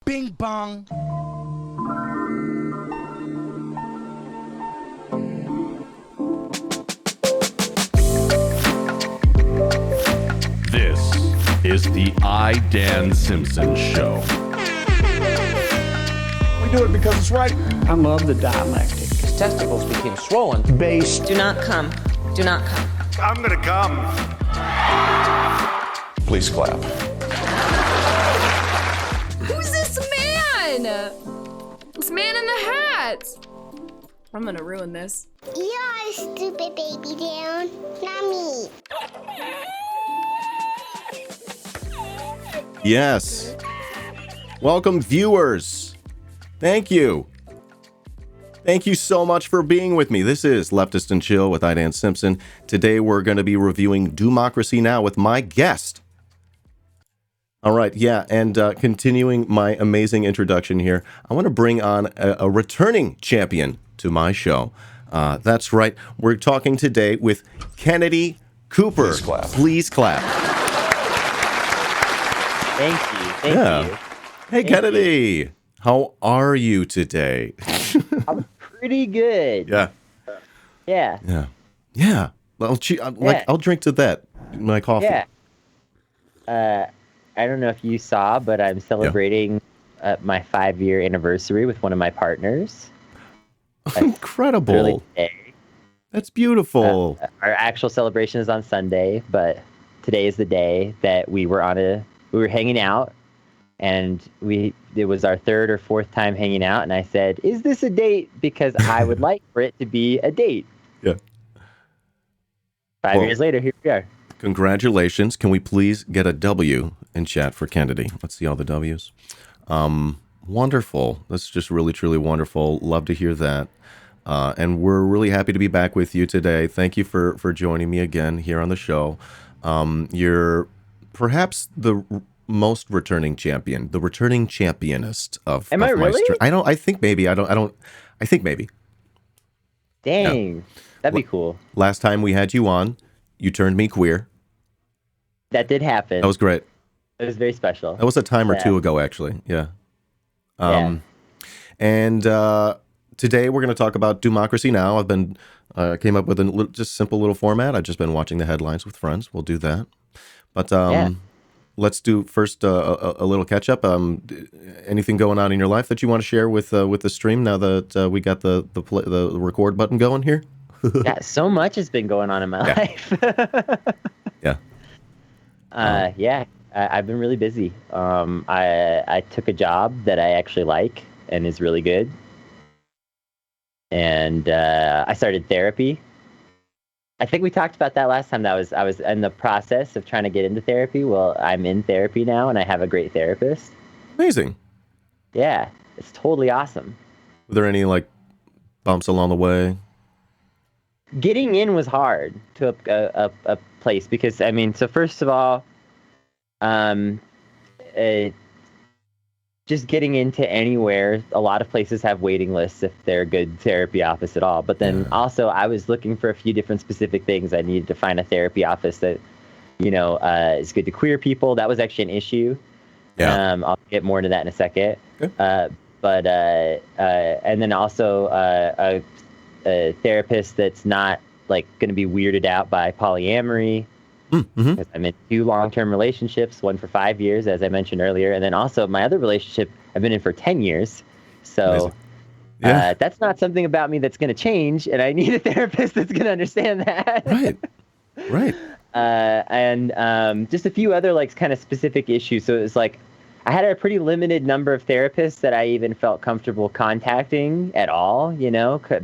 Bing bong. This is the iDanSimpson Show. We do it because it's right. I love the dialectic. His testicles became swollen. Based. Do not come. Do not come. I'm gonna come. Please clap. Who's this man? This man in the hat. I'm gonna ruin this. You're a stupid baby down, not me. Yes. Welcome, viewers. Thank you. Thank you so much for being with me. This is Leftist and Chill with iDanSimpson. Today we're going to be reviewing Doomacracy Now with my guest. All right, yeah, and continuing my amazing introduction here, I want to bring on a returning champion to my show. That's right, we're talking today with Kennedy Cooper. Please clap. Please clap. Thank you. Thank you. Hey, Kennedy. How are you today? I'm pretty good. Yeah. Yeah. Yeah. Yeah. I'll drink to that. My coffee. Yeah. I don't know if you saw, but I'm celebrating my 5-year anniversary with one of my partners. Incredible. Really today. That's beautiful. Our actual celebration is on Sunday, but today is the day that we were hanging out, and it was our third or fourth time hanging out, and I said, "Is this a date?" Because I would like for it to be a date. Yeah. 5 years later, here we are. Congratulations. Can we please get a W in chat for Kennedy? Let's see all the W's. Wonderful. That's just really, truly wonderful. Love to hear that. And we're really happy to be back with you today. Thank you for joining me again here on the show. You're perhaps the most returning champion, the returning championist of. Am I really? I think maybe. I think maybe. Dang, that'd be cool. Last time we had you on, you turned me queer. That did happen. That was great. It was very special. That was a time or two ago, actually. Yeah. And today we're going to talk about Doomacracy Now. I've been came up with a just simple little format. I've just been watching the headlines with friends. We'll do that. But let's do first a little catch up. Anything going on in your life that you want to share with the stream now that we got the record button going here? Yeah, so much has been going on in my life. Yeah. I've been really busy. I took a job that I actually like and is really good. And I started therapy. I think we talked about that last time. I was in the process of trying to get into therapy. Well, I'm in therapy now, and I have a great therapist. Amazing. Yeah, it's totally awesome. Were there any bumps along the way? Getting in was hard to a place because, so first of all, just getting into anywhere, a lot of places have waiting lists if they're a good therapy office at all. But then also I was looking for a few different specific things. I needed to find a therapy office that, is good to queer people. That was actually an issue. Yeah. I'll get more into that in a second. Okay. And then also a therapist that's not going to be weirded out by polyamory. Mm-hmm. Because I'm in 2 long-term relationships, one for 5 years, as I mentioned earlier, and then also my other relationship I've been in for 10 years. So that's not something about me that's going to change, and I need a therapist that's going to understand that. Right. And just a few other kind of specific issues. So it was I had a pretty limited number of therapists that I even felt comfortable contacting at all,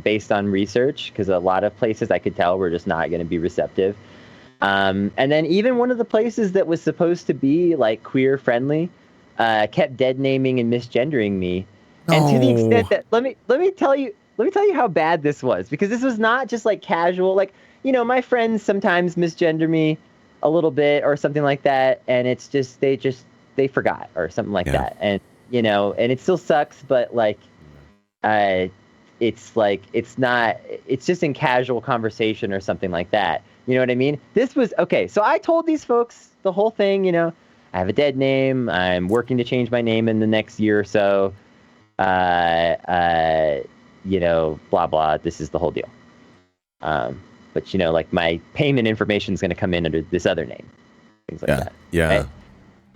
based on research, because a lot of places I could tell were just not going to be receptive. And then even one of the places that was supposed to be queer friendly kept dead naming and misgendering me. No. And to the extent that let me tell you how bad this was, because this was not just casual. My friends sometimes misgender me a little bit or something like that, and it's just they forgot or something like that. And and it still sucks, but it's just in casual conversation or something like that. You know what I mean? This was okay. So I told these folks the whole thing, I have a dead name. I'm working to change my name in the next year or so. Blah, blah. This is the whole deal. But, like my payment information is going to come in under this other name. Things like that. Yeah.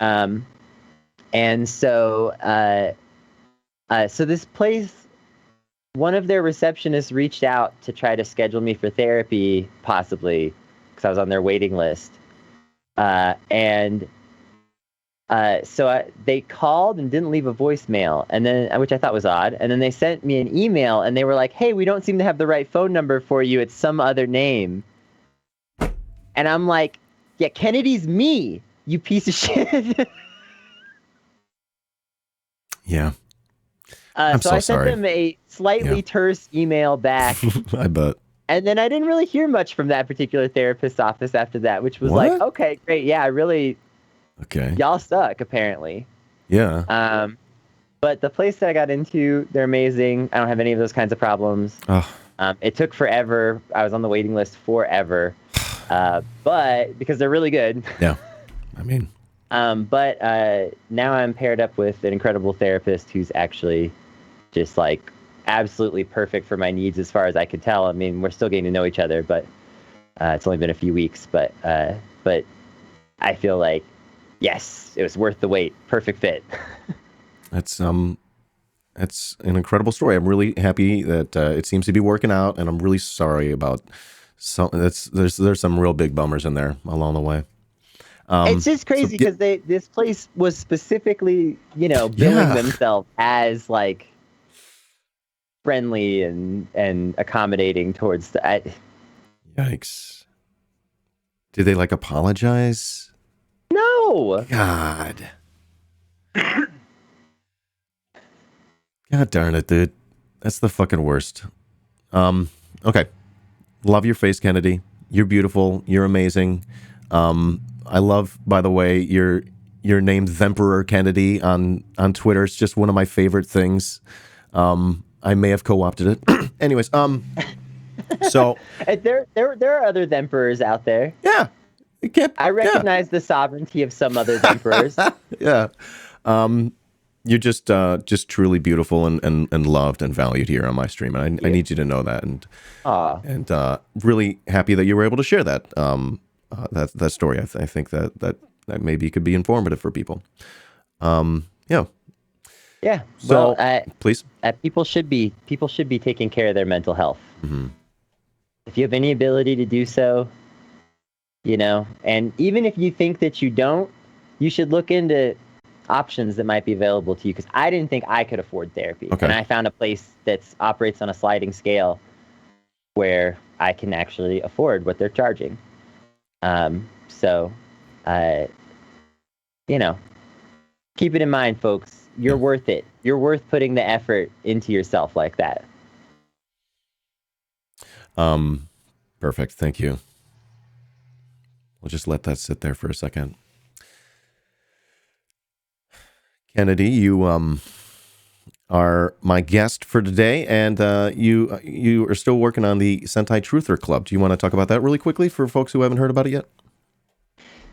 Right? And so, so this place, one of their receptionists reached out to try to schedule me for therapy, possibly, because I was on their waiting list. So they called and didn't leave a voicemail, and then, which I thought was odd. And then they sent me an email, and they were like, "Hey, we don't seem to have the right phone number for you. It's some other name." And I'm like, "Yeah, Kennedy's me, you piece of shit." Yeah. I'm so I sent sorry. them a slightly terse email back. I bet. And then I didn't really hear much from that particular therapist's office after that, which was like, okay, great. Yeah, Okay. y'all suck, apparently. Yeah. But the place that I got into, they're amazing. I don't have any of those kinds of problems. Oh. It took forever. I was on the waiting list forever. But because they're really good. Yeah. I mean. But now I'm paired up with an incredible therapist who's actually just like absolutely perfect for my needs as far as I can tell. I mean, we're still getting to know each other, but it's only been a few weeks. But I feel like, yes, it was worth the wait. Perfect fit. That's an incredible story. I'm really happy that it seems to be working out, and I'm really sorry about some. There's some real big bummers in there along the way. It's just crazy because this place was specifically, billing themselves as like friendly and accommodating towards the. Yikes! Did they like apologize? No. God. God darn it, dude. That's the fucking worst. Okay. Love your face, Kennedy. You're beautiful. You're amazing. I love, by the way, your name Themperor Kennedy on Twitter. It's just one of my favorite things. I may have co-opted it. Anyways, so there are other Themperors out there. Yeah. I recognize the sovereignty of some other Themperors. Yeah. You're just truly beautiful and loved and valued here on my stream. And I need you to know that. And really happy that you were able to share that. That story. I think that maybe could be informative for people. Yeah. Yeah. So, well, please. People should be taking care of their mental health. Mm-hmm. If you have any ability to do so, and even if you think that you don't, you should look into options that might be available to you. Because I didn't think I could afford therapy, and I found a place that operates on a sliding scale where I can actually afford what they're charging. Keep it in mind, folks. You're worth it. You're worth putting the effort into yourself like that. Perfect. Thank you. We'll just let that sit there for a second. Kennedy, you are my guest for today, and you are still working on the Sentai Truther Club. Do you want to talk about that really quickly for folks who haven't heard about it yet?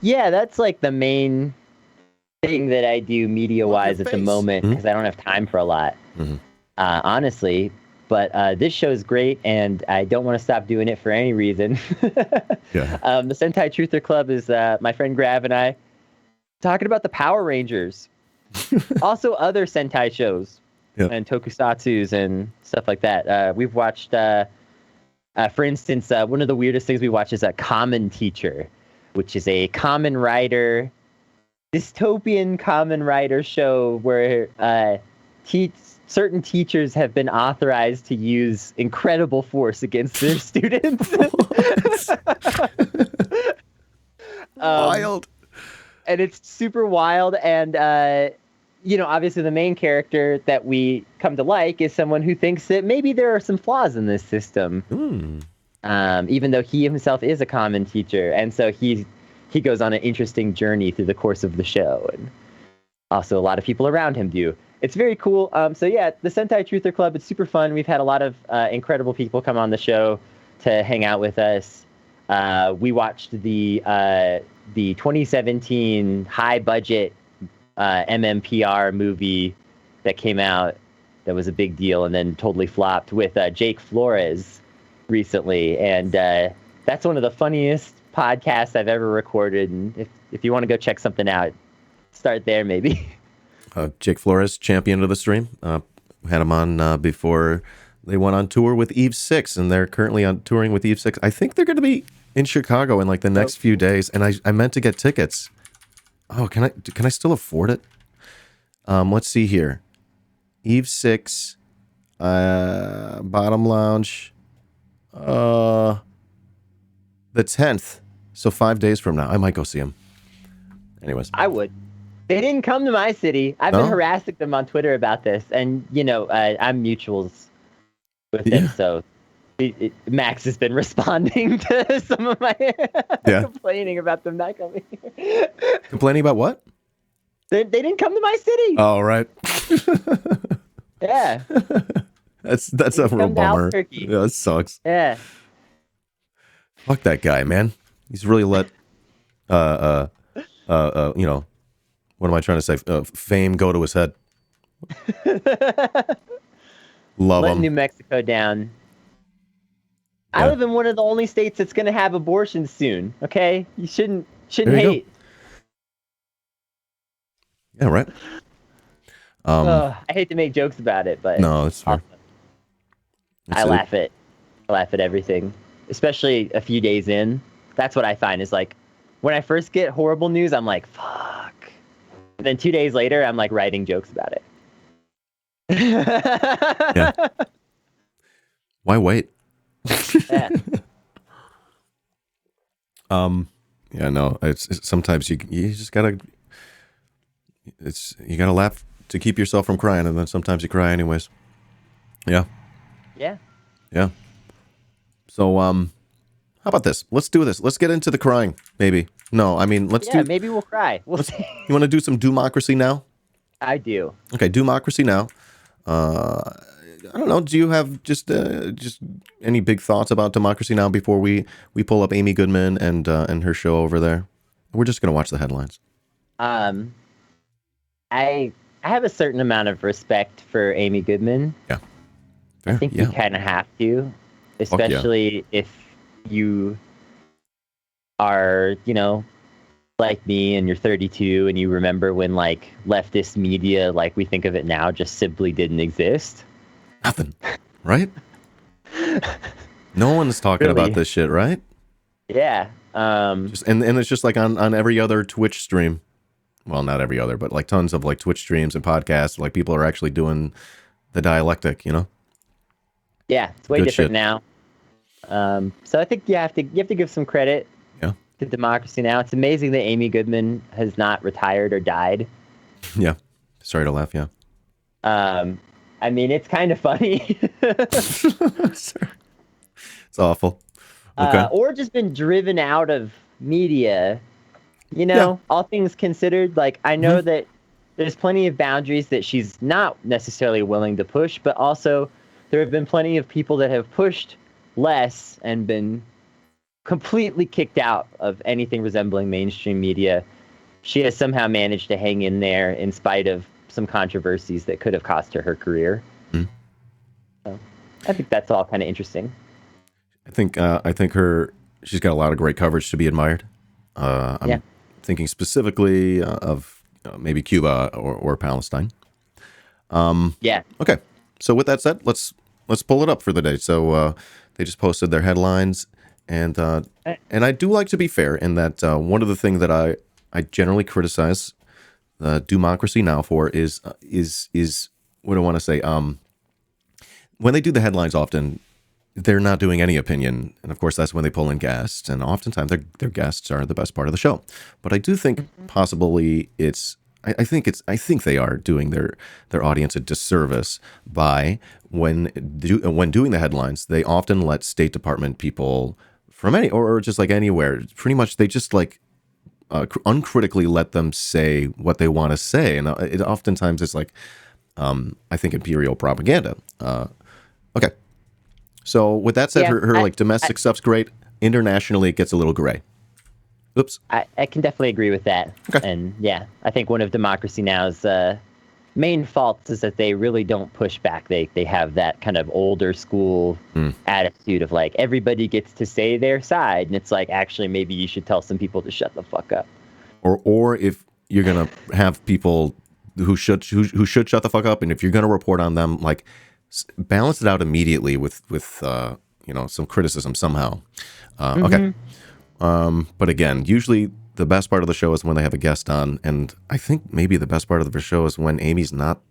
Yeah, that's like the main thing that I do media-wise at the moment, because I don't have time for a lot, honestly. But this show is great, and I don't want to stop doing it for any reason. Yeah. The Sentai Truther Club is my friend Grav and I talking about the Power Rangers. Also other Sentai shows and tokusatsus and stuff like that. We've watched, for instance, one of the weirdest things we watch is a Kamen Teacher, which is a Kamen Rider, dystopian Kamen Rider show where certain teachers have been authorized to use incredible force against their students. Wild. And it's super wild. And, obviously the main character that we come to like is someone who thinks that maybe there are some flaws in this system. Even though he himself is a Kamen teacher. And so he goes on an interesting journey through the course of the show. And also a lot of people around him do. It's very cool. So yeah, the Sentai Truther Club, it's super fun. We've had a lot of incredible people come on the show to hang out with us. We watched the 2017 high budget MMPR movie that came out that was a big deal and then totally flopped with Jake Flores recently. And that's one of the funniest podcasts I've ever recorded. And if you want to go check something out, start there maybe. Jake Flores, champion of the stream. Had him on before they went on tour with Eve 6, and they're currently on touring with Eve 6. I think they're going to be in Chicago in like the next few days, and I meant to get tickets. Oh, can I still afford it? Let's see here. Eve 6, Bottom Lounge, the 10th. So 5 days from now, I might go see him. Anyways. I would. They didn't come to my city. I've been harassing them on Twitter about this, and I'm mutuals with them, so Max has been responding to some of my complaining about them not coming here. Complaining about what? They didn't come to my city. Oh, right. Yeah. That's a real bummer. Yeah, that sucks. Yeah. Fuck that guy, man. He's really let what am I trying to say? Fame go to his head. Love Let him. New Mexico down. I live in one of the only states that's going to have abortions soon. Okay, you shouldn't hate. Yeah, right. I hate to make jokes about it, but no, it's fair. I laugh at everything, especially a few days in. That's what I find is like when I first get horrible news, I'm like, fuck. And then 2 days later, I'm like writing jokes about it. Yeah. Why wait? Yeah. Yeah, no, it's sometimes you just gotta you gotta laugh to keep yourself from crying, and then sometimes you cry anyways. Yeah. Yeah. Yeah. So how about this? Let's do this. Let's get into the crying, maybe. No, I mean maybe we'll cry. We'll see. You want to do some Doomacracy now? I do. Okay, Doomacracy now. I don't know. Do you have just any big thoughts about Democracy Now before we pull up Amy Goodman and her show over there? We're just gonna watch the headlines. I have a certain amount of respect for Amy Goodman. Yeah. Fair. I think you kind of have to, especially if you are, like me and you're 32 and you remember when like leftist media, like we think of it now, just simply didn't exist. Nothing, right? No one's talking about this shit, right? Yeah. And it's just like on every other Twitch stream. Well, not every other, but like tons of like Twitch streams and podcasts. Like people are actually doing the dialectic, Yeah, it's way different now. So I think you have to give some credit to Democracy Now. It's amazing that Amy Goodman has not retired or died. Yeah. Sorry to laugh, yeah. I mean, it's kind of funny. It's awful. Okay. Or just been driven out of media. All things considered, like I know that there's plenty of boundaries that she's not necessarily willing to push, but also there have been plenty of people that have pushed less and been completely kicked out of anything resembling mainstream media. She has somehow managed to hang in there in spite of some controversies that could have cost her career. Mm. So I think that's all kind of interesting. I think she's got a lot of great coverage to be admired. I'm thinking specifically of maybe Cuba or Palestine. Okay. So with that said, let's pull it up for the day. So they just posted their headlines, and I do like to be fair in that one of the things that I generally criticize Doomacracy Now for is what I want to say. When they do the headlines, often they're not doing any opinion, and of course that's when they pull in guests, and oftentimes their guests are the best part of the show. But I do think possibly I think they are doing their audience a disservice by when doing the headlines, they often let State Department people from any or just like anywhere, pretty much they just like uncritically let them say what they want to say, and it oftentimes is like I think imperial propaganda. Okay. So with that said, her like domestic stuff's great. Internationally, it gets a little gray. Oops. I can definitely agree with that. Okay. And yeah, I think one of Democracy Now's main faults is that they really don't push back. They have that kind of older school attitude of like everybody gets to say their side, and it's like actually maybe you should tell some people to shut the fuck up. Or if you're gonna have people who should shut the fuck up, and if you're gonna report on them, like balance it out immediately with some criticism somehow. Okay. But again, usually the best part of the show is when they have a guest on, and I think maybe the best part of the show is when Amy's not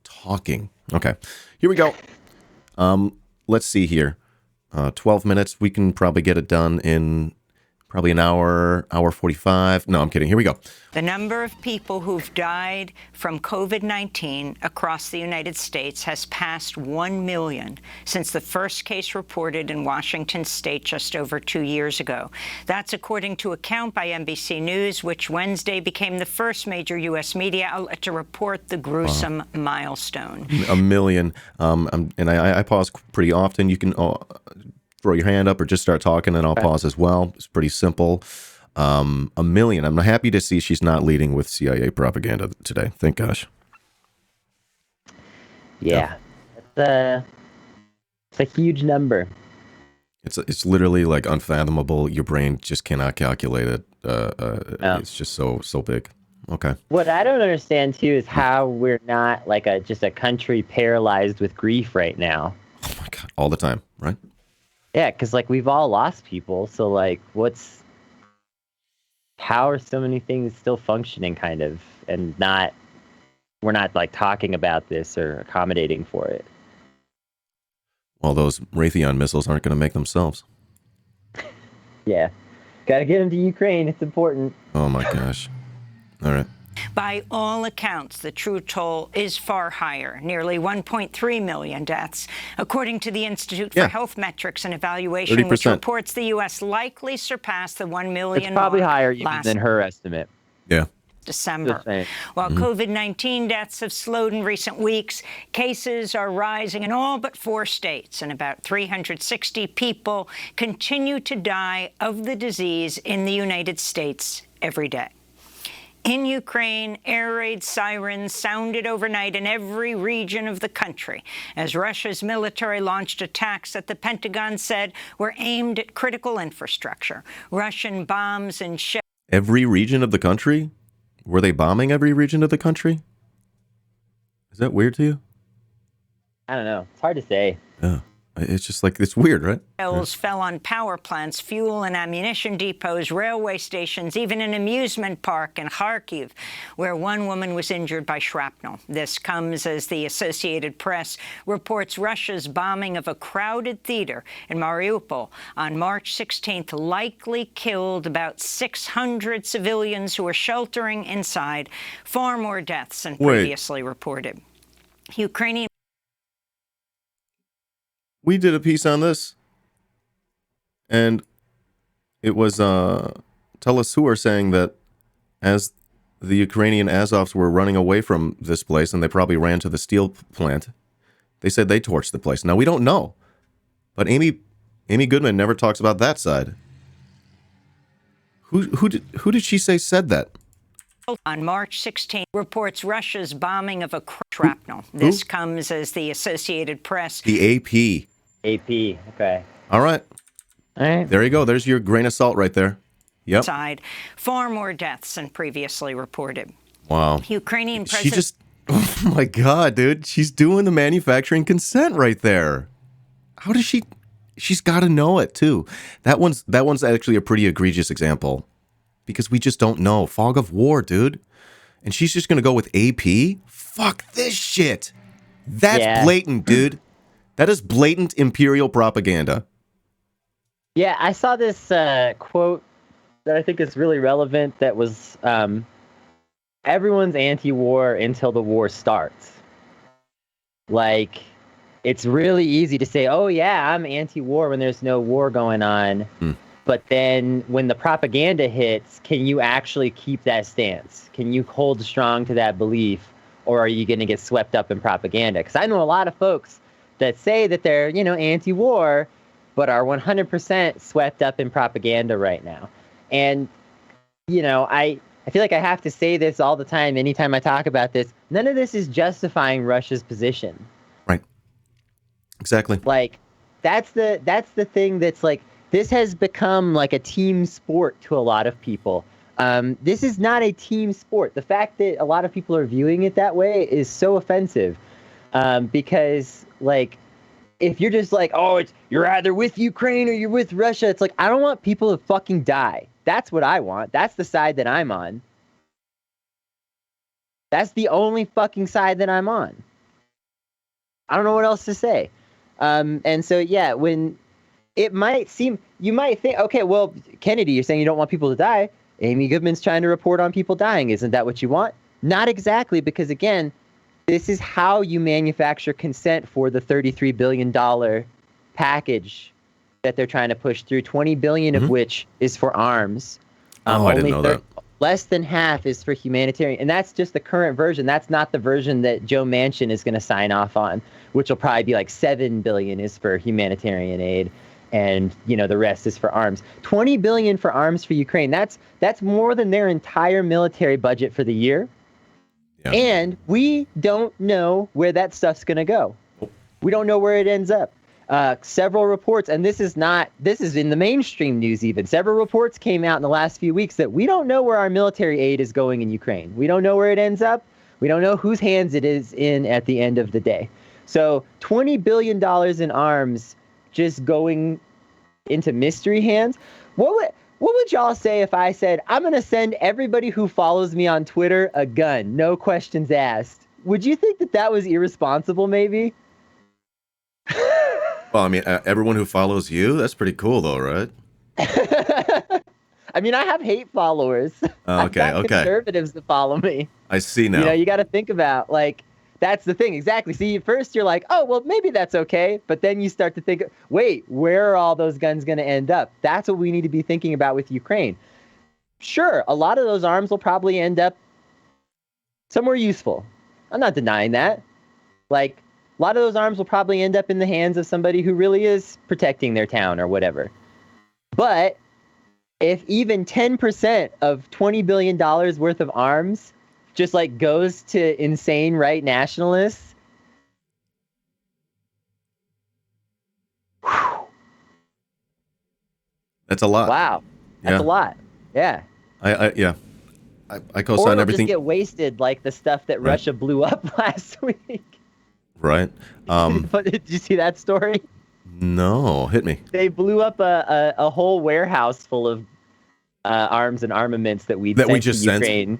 talking. Okay, here we go. Let's see here. 12 minutes. We can probably get it done in probably an hour 45. No, I'm kidding. Here we go. The number of people who've died from COVID-19 across the United States has passed 1 million since the first case reported in Washington state just over 2 years ago. That's according to a count by NBC News, which Wednesday became the first major U.S. media outlet to report the gruesome milestone. 1 million. And I pause pretty often. You can throw your hand up or just start talking, and I'll pause as well. It's pretty simple. 1 million. I'm happy to see she's not leading with CIA propaganda today. Thank gosh. Yeah. It's a huge number. It's literally like unfathomable. Your brain just cannot calculate it. It's just so big. Okay. What I don't understand too is how we're not like just a country paralyzed with grief right now. Oh my God. All the time, right? Yeah, because like we've all lost people, so like how are so many things still functioning kind of and we're not like talking about this or accommodating for it? Well, those Raytheon missiles aren't going to make themselves. Yeah. Got to get them to Ukraine. It's important. Oh my gosh. All right. By all accounts, the true toll is far higher, nearly 1.3 million deaths, according to the Institute for Health Metrics and Evaluation, 30%. which reports the U.S. likely surpassed the 1 million It's probably mark higher even than her estimate. Yeah. December. While COVID-19 deaths have slowed in recent weeks, cases are rising in all but 4 states, and about 360 people continue to die of the disease in the United States every day. In Ukraine, air raid sirens sounded overnight in every region of the country as Russia's military launched attacks that the Pentagon said were aimed at critical infrastructure. Russian bombs and shells. Every region of the country? Were they bombing every region of the country? Is that weird to you? I don't know. It's hard to say. Yeah. It's just like, it's weird, right? Shells fell on power plants, fuel and ammunition depots, railway stations, even an amusement park in Kharkiv, where one woman was injured by shrapnel. This comes as the Associated Press reports Russia's bombing of a crowded theater in Mariupol on March 16th likely killed about 600 civilians who were sheltering inside, far more deaths than previously reported. Ukrainian. We did a piece on this, and it was Telesur saying that as the Ukrainian Azovs were running away from this place, and they probably ran to the steel plant, they said they torched the place. Now, we don't know, but Amy Goodman never talks about that side. Who did she say said that? On March 16th, reports Russia's bombing of a shrapnel. This comes as the Associated Press. The AP. AP, okay. All right. All right. There you go. There's your grain of salt right there. Yep. Side, far more deaths than previously reported. Wow. Ukrainian She President. just, oh my God, dude. She's doing the manufacturing consent right there. How does she's got to know it too. That one's actually a pretty egregious example because we just don't know. Fog of war, dude. And she's just going to go with AP? Fuck this shit. That's blatant, dude. That is blatant imperial propaganda. Yeah, I saw this quote that I think is really relevant that was, everyone's anti-war until the war starts. Like, it's really easy to say, oh yeah, I'm anti-war when there's no war going on. But then when the propaganda hits, can you actually keep that stance? Can you hold strong to that belief? Or are you going to get swept up in propaganda? Because I know a lot of folks that say that they're, anti-war, but are 100% swept up in propaganda right now. And, you know, I feel like I have to say this all the time, anytime I talk about this. None of this is justifying Russia's position. Right. Exactly. Like, that's the thing that's like, this has become like a team sport to a lot of people. This is not a team sport. The fact that a lot of people are viewing it that way is so offensive, because like, if you're just like, oh, you're either with Ukraine or you're with Russia, it's like, I don't want people to fucking die. That's what I want. That's the side that I'm on. That's the only fucking side that I'm on. I don't know what else to say. And so, yeah, when it might seem, you might think, okay, well, Kennedy, you're saying you don't want people to die. Amy Goodman's trying to report on people dying. Isn't that what you want? Not exactly, because again, this is how you manufacture consent for the $33 billion package that they're trying to push through, $20 billion of which is for arms. I didn't know that. Less than half is for humanitarian. And that's just the current version. That's not the version that Joe Manchin is going to sign off on, which will probably be like $7 billion is for humanitarian aid. And, you know, the rest is for arms. $20 billion for arms for Ukraine. That's more than their entire military budget for the year. Yeah. And we don't know where that stuff's going to go. We don't know where it ends up. Several reports, and this is in the mainstream news even, several reports came out in the last few weeks that we don't know where our military aid is going in Ukraine. We don't know where it ends up. We don't know whose hands it is in at the end of the day. So $20 billion in arms just going into mystery hands. What would y'all say if I said, I'm going to send everybody who follows me on Twitter a gun, no questions asked? Would you think that was irresponsible, maybe? Well, I mean, everyone who follows you, that's pretty cool, though, right? I mean, I have hate followers. Oh, okay, I've got conservatives that follow me. I see now. You know, you got to think about, like, that's the thing. Exactly. See, first you're like, oh, well, maybe that's okay. But then you start to think, wait, where are all those guns going to end up? That's what we need to be thinking about with Ukraine. Sure, a lot of those arms will probably end up somewhere useful. I'm not denying that. Like, a lot of those arms will probably end up in the hands of somebody who really is protecting their town or whatever. But if even 10% of $20 billion worth of arms just like goes to insane right nationalists, that's a lot. Wow. That's a lot. Yeah. I co-sign everything. Or just get wasted like the stuff that Russia blew up last week. Right. Did you see that story? No, hit me. They blew up a whole warehouse full of arms and armaments that we just sent to Ukraine.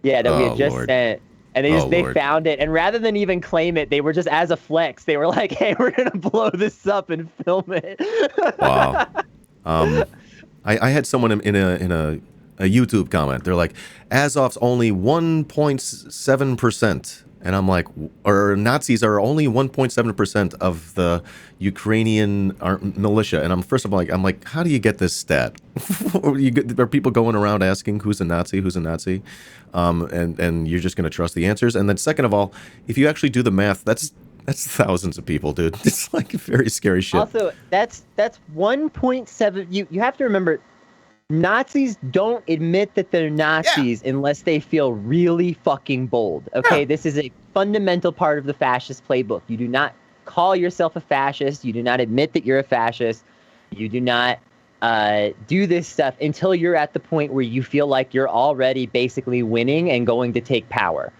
Yeah, that we had just sent. And they found it. And rather than even claim it, they were just, as a flex, they were like, hey, we're going to blow this up and film it. Wow. I had someone in a YouTube comment. They're like, Azov's only 1.7%. And I'm like, or Nazis are only 1.7% of the Ukrainian militia. And I'm like, how do you get this stat? Are people going around asking who's a Nazi, and you're just going to trust the answers? And then second of all, if you actually do the math, that's thousands of people, dude. It's like very scary shit. Also, that's 1.7. You have to remember, Nazis don't admit that they're Nazis unless they feel really fucking bold. Okay, this is a fundamental part of the fascist playbook. You do not call yourself a fascist. You do not admit that you're a fascist. You do not do this stuff until you're at the point where you feel like you're already basically winning and going to take power.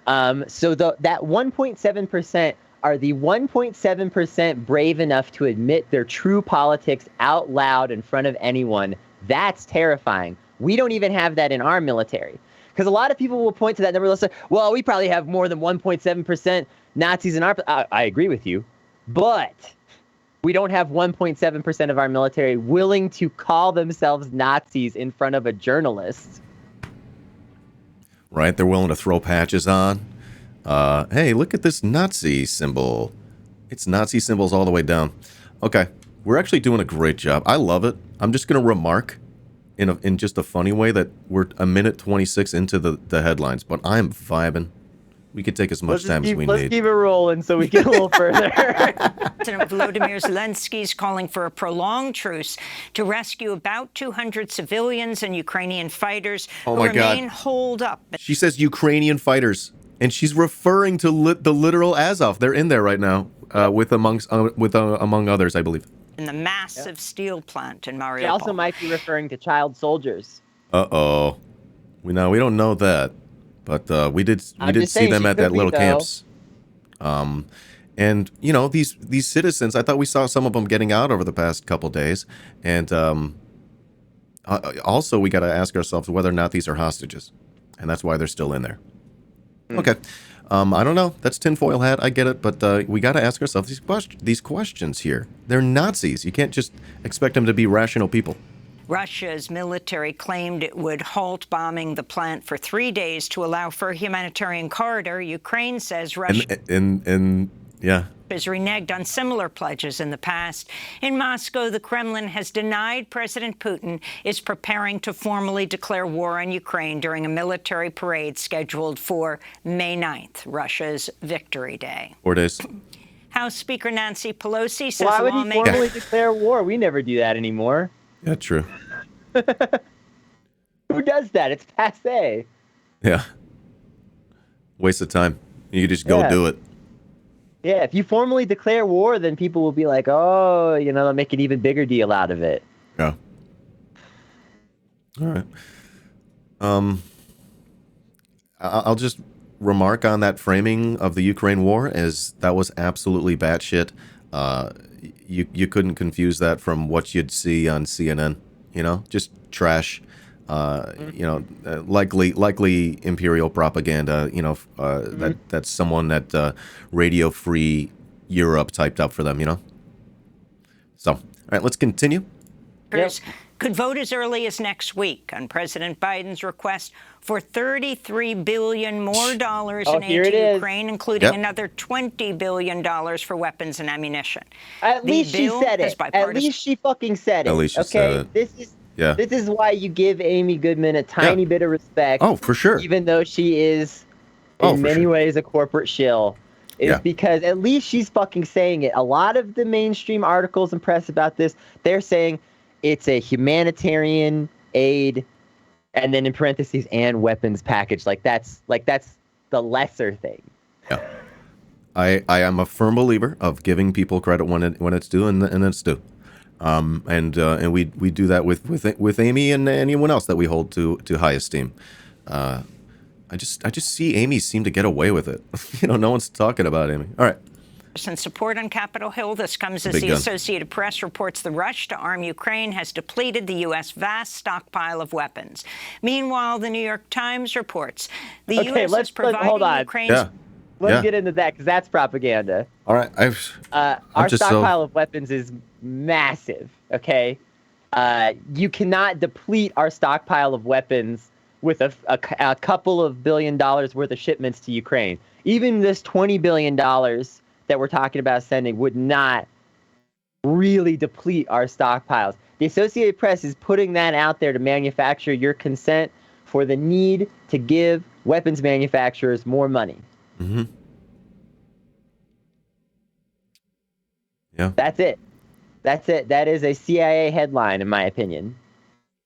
So that 1.7% are the 1.7% brave enough to admit their true politics out loud in front of anyone. That's terrifying. We don't even have that in our military. Because a lot of people will point to that number and say, well, we probably have more than 1.7% Nazis in our... I agree with you. But we don't have 1.7% of our military willing to call themselves Nazis in front of a journalist. Right? They're willing to throw patches on. Hey, look at this Nazi symbol. It's Nazi symbols all the way down. Okay. We're actually doing a great job. I love it. I'm just going to remark in just a funny way that we're a minute 26 into the headlines, but I'm vibing. We could take as much time as we let's need. keep it rolling so we get a little further. President Volodymyr Zelensky is calling for a prolonged truce to rescue about 200 civilians and Ukrainian fighters who remain holed up. She says Ukrainian fighters, and she's referring to the literal Azov. They're in there right now, among others, I believe. In the massive steel plant in Mariupol. She also might be referring to child soldiers. Uh-oh. We don't know that. But we did see them at that little camps. And you know, these citizens, I thought we saw some of them getting out over the past couple days. And also we got to ask ourselves whether or not these are hostages. And that's why they're still in there. Okay. I don't know. That's tinfoil hat. I get it. But we got to ask ourselves these questions here. They're Nazis. You can't just expect them to be rational people. Russia's military claimed it would halt bombing the plant for 3 days to allow for a humanitarian corridor. Ukraine says Russia has reneged on similar pledges in the past. In Moscow, the Kremlin has denied President Putin is preparing to formally declare war on Ukraine during a military parade scheduled for May 9th, Russia's Victory Day. 4 days. House Speaker Nancy Pelosi says why would he formally declare war? We never do that anymore. Yeah, true. Who does that? It's passé. Yeah. Waste of time. You just go do it. Yeah, if you formally declare war, then people will be like, oh, you know, they'll make an even bigger deal out of it. Yeah. All right. I'll just remark on that framing of the Ukraine war as that was absolutely batshit. You couldn't confuse that from what you'd see on CNN, you know, just trash, you know, likely imperial propaganda, you know, that's someone at Radio Free Europe typed up for them, you know. So, all right, let's continue. Yep. Could vote as early as next week on President Biden's request for $33 billion more dollars in aid to Ukraine, including another $20 billion for weapons and ammunition. At least she said it. At least she fucking said it. At least she said it. This is why you give Amy Goodman a tiny bit of respect. Oh, for sure. Even though she is in many ways a corporate shill. Is because at least she's fucking saying it. A lot of the mainstream articles and press about this, they're saying it's a humanitarian aid, and then in parentheses, and weapons package. Like that's the lesser thing. Yeah, I am a firm believer of giving people credit when it's due and it's due, and we do that with Amy and anyone else that we hold to high esteem. I just see Amy seem to get away with it. You know, no one's talking about Amy. All right. And support on Capitol Hill. This comes as the Associated Press reports the rush to arm Ukraine has depleted the U.S. vast stockpile of weapons. Meanwhile, the New York Times reports the U.S. is providing Ukraine's... Let's get into that because that's propaganda. All right. Our stockpile of weapons is massive, okay? You cannot deplete our stockpile of weapons with a couple of $1 billion worth of shipments to Ukraine. Even this $20 billion that we're talking about sending would not really deplete our stockpiles. The Associated Press is putting that out there to manufacture your consent for the need to give weapons manufacturers more money. Mm-hmm. Yeah. That's it. That is a CIA headline, in my opinion.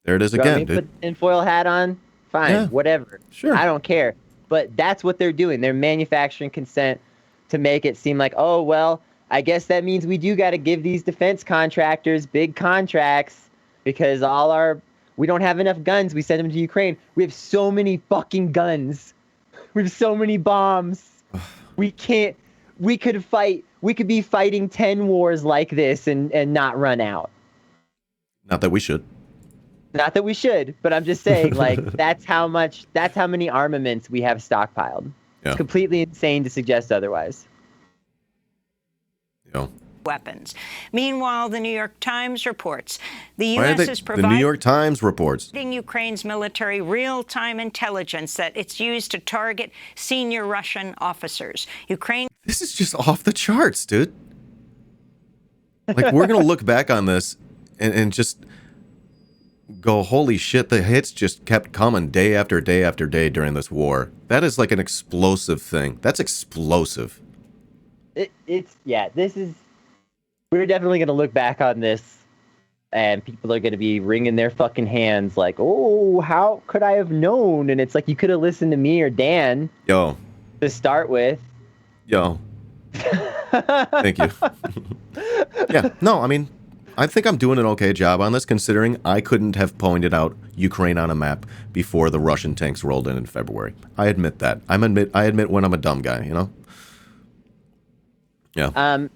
There it is again, dude. Put the tinfoil hat on? Fine, whatever. Sure. I don't care. But that's what they're doing. They're manufacturing consent to make it seem like, oh, well, I guess that means we do got to give these defense contractors big contracts because we don't have enough guns. We send them to Ukraine. We have so many fucking guns. We have so many bombs. We could be fighting 10 wars like this and not run out. Not that we should. Not that we should, but I'm just saying, like, that's how many armaments we have stockpiled. Yeah. It's completely insane to suggest otherwise. Yeah. Weapons. Meanwhile, the New York Times reports the U.S. is providing the New York Times reports Ukraine's military real-time intelligence that it's used to target senior Russian officers. Ukraine. This is just off the charts, dude. Like, we're gonna look back on this and just go, holy shit, the hits just kept coming day after day after day during this war. That is like an explosive thing. That's explosive. This is, we're definitely going to look back on this and people are going to be wringing their fucking hands like, oh, how could I have known? And it's like, you could have listened to me or Dan. Yo. To start with. Yo. Thank you. Yeah, no, I mean, I think I'm doing an okay job on this, considering I couldn't have pointed out Ukraine on a map before the Russian tanks rolled in February. I admit that. I admit when I'm a dumb guy, you know? Yeah.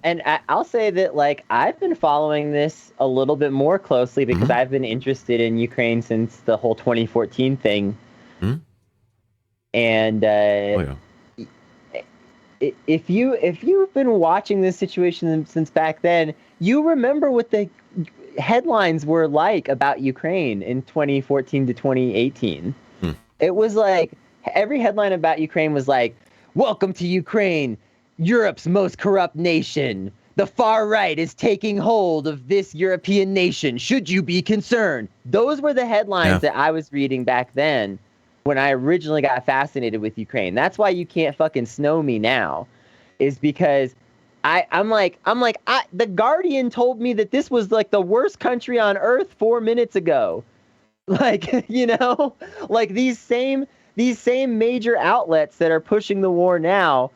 And I'll say that, like, I've been following this a little bit more closely because I've been interested in Ukraine since the whole 2014 thing. And if you've been watching this situation since back then, you remember what the headlines were like about Ukraine in 2014 to 2018. It was like every headline about Ukraine was like, "Welcome to Ukraine, Europe's most corrupt nation. The far right is taking hold of this European nation. Should you be concerned?" Those were the headlines that I was reading back then when I originally got fascinated with Ukraine. That's why you can't fucking snow me now, is because I'm like, the Guardian told me that this was like the worst country on earth 4 minutes ago. Like, you know, like these same major outlets that are pushing the war now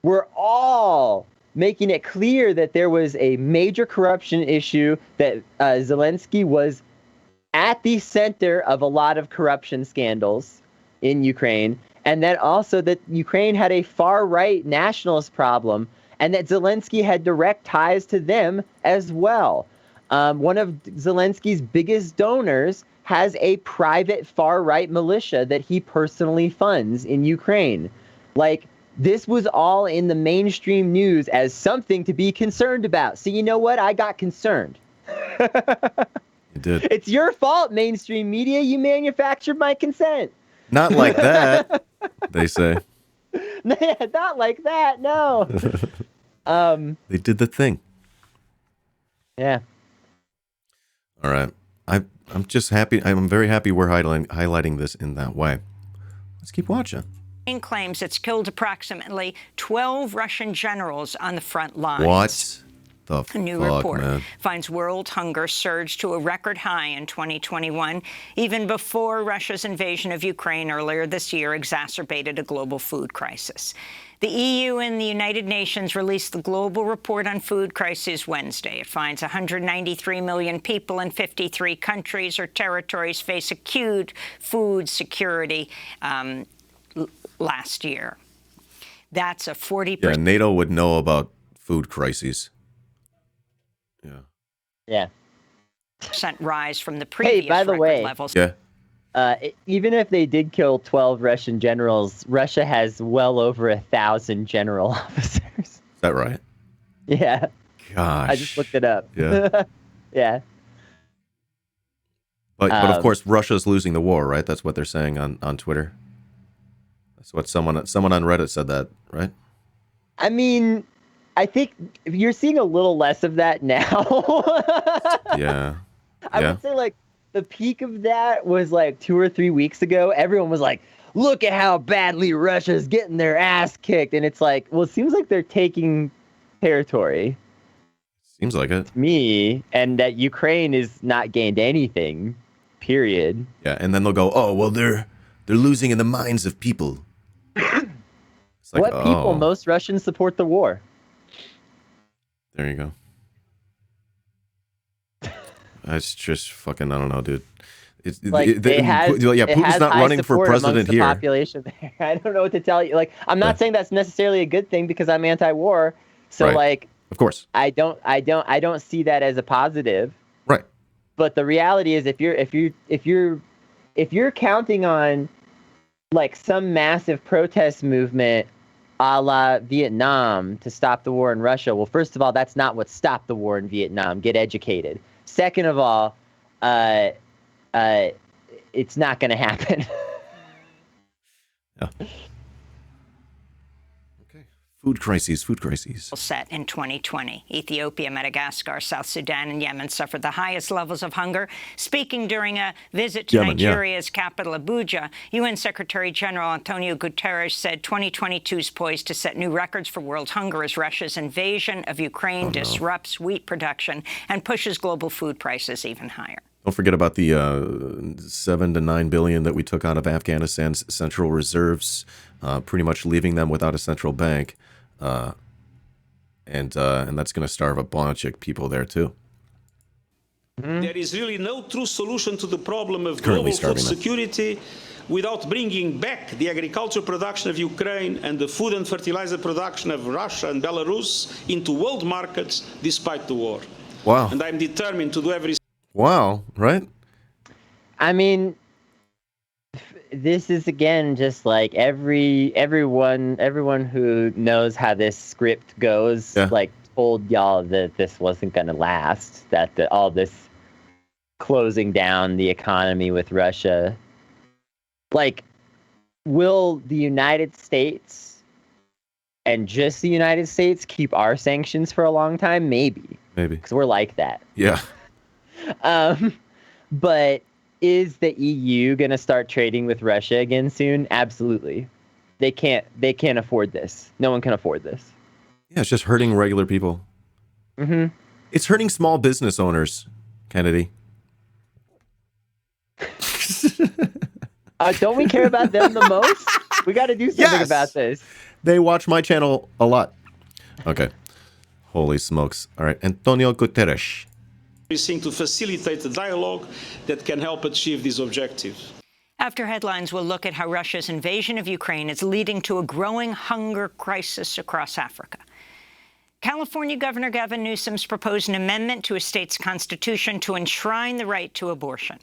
were all making it clear that there was a major corruption issue, that Zelensky was at the center of a lot of corruption scandals in Ukraine, and then also that Ukraine had a far-right nationalist problem, and that Zelensky had direct ties to them as well. One of Zelensky's biggest donors has a private far-right militia that he personally funds in Ukraine. Like, this was all in the mainstream news as something to be concerned about. So you know what? I got concerned. You did. It's your fault, mainstream media. You manufactured my consent. Not like that, they say. Not like that, no. They did the thing. Yeah. All right. I'm just happy. I'm very happy we're highlighting this in that way. Let's keep watching. Claims it's killed approximately 12 Russian generals on the front lines. What the fuck, A new report man? finds world hunger surged to a record high in 2021, even before Russia's invasion of Ukraine earlier this year exacerbated a global food crisis. The EU and the United Nations released the Global Report on Food Crises Wednesday. It finds 193 million people in 53 countries or territories face acute food security last year. That's a 40%. Yeah, NATO would know about food crises. Yeah. Rise from the previous by the record way, levels. Yeah. Even if they did kill 12 Russian generals, Russia has well over 1,000 general officers. Is that right? Yeah. Gosh. I just looked it up. Yeah. Yeah. But of course, Russia's losing the war, right? That's what they're saying on Twitter. That's what someone on Reddit said that, right? I mean, I think you're seeing a little less of that now. Yeah. I would say, like, the peak of that was like 2 or 3 weeks ago. Everyone was like, look at how badly Russia's getting their ass kicked. And it's like, well, it seems like they're taking territory. Seems like it. To me, and that Ukraine is not gained anything, period. Yeah, and then they'll go, oh, well, they're losing in the minds of people. It's like, What people? Most Russians support the war. There you go. It's just fucking, I don't know, dude. It's like Putin's not running for president here. Population there. I don't know what to tell you. Like, I'm not saying that's necessarily a good thing because I'm anti-war. So right. Like, of course, I don't see that as a positive. Right. But the reality is, if you're counting on like some massive protest movement, a la Vietnam, to stop the war in Russia, well, first of all, that's not what stopped the war in Vietnam. Get educated. Second of all, it's not going to happen. Yeah. Okay. Food crises, food crises. Set in 2020. Ethiopia, Madagascar, South Sudan, and Yemen suffered the highest levels of hunger. Speaking during a visit to Nigeria's capital, Abuja, UN Secretary General Antonio Guterres said 2022 is poised to set new records for world hunger as Russia's invasion of Ukraine disrupts wheat production and pushes global food prices even higher. Don't forget about the 7 to 9 billion that we took out of Afghanistan's central reserves, pretty much leaving them without a central bank. And that's going to starve a bunch of people there too. There is really no true solution to the problem of global food security without bringing back the agriculture production of Ukraine and the food and fertilizer production of Russia and Belarus into world markets despite the war. Wow. And I'm determined to do everything. Wow, right? I mean, this is again just like everyone who knows how this script goes, like told y'all that this wasn't gonna last, that all this closing down the economy with Russia. Like, will the United States and just the United States keep our sanctions for a long time? Maybe. Because we're like that. Yeah. But is the EU going to start trading with Russia again soon? Absolutely. They can't afford this. No one can afford this. Yeah, it's just hurting regular people. Mm-hmm. It's hurting small business owners, Kennedy. Don't we care about them the most? We got to do something about this. They watch my channel a lot. Okay. Holy smokes. All right. Antonio Guterres. Everything to facilitate the dialogue that can help achieve this objective. After headlines, we'll look at how Russia's invasion of Ukraine is leading to a growing hunger crisis across Africa. California Governor Gavin Newsom's proposed an amendment to a state's constitution to enshrine the right to abortion.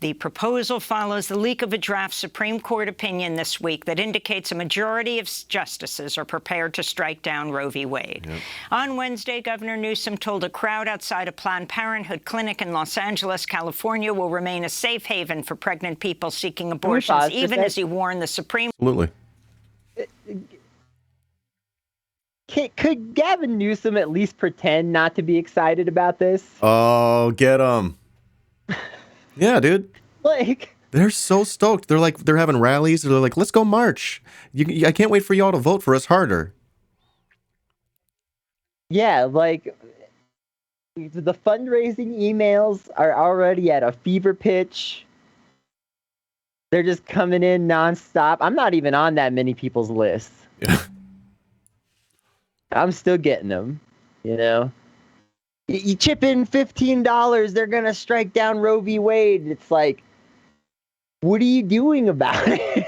The proposal follows the leak of a draft Supreme Court opinion this week that indicates a majority of justices are prepared to strike down Roe v. Wade. Yep. On Wednesday, Governor Newsom told a crowd outside a Planned Parenthood clinic in Los Angeles, California, will remain a safe haven for pregnant people seeking abortions, even as he warned the Supreme Court. Could Gavin Newsom at least pretend not to be excited about this? Oh, get him. Yeah, dude. Like, they're so stoked. They're having rallies. They're like, let's go march. I can't wait for y'all to vote for us harder. Yeah, like, the fundraising emails are already at a fever pitch. They're just coming in nonstop. I'm not even on that many people's lists. Yeah. I'm still getting them, you know. You chip in $15, they're going to strike down Roe v. Wade. It's like, what are you doing about it?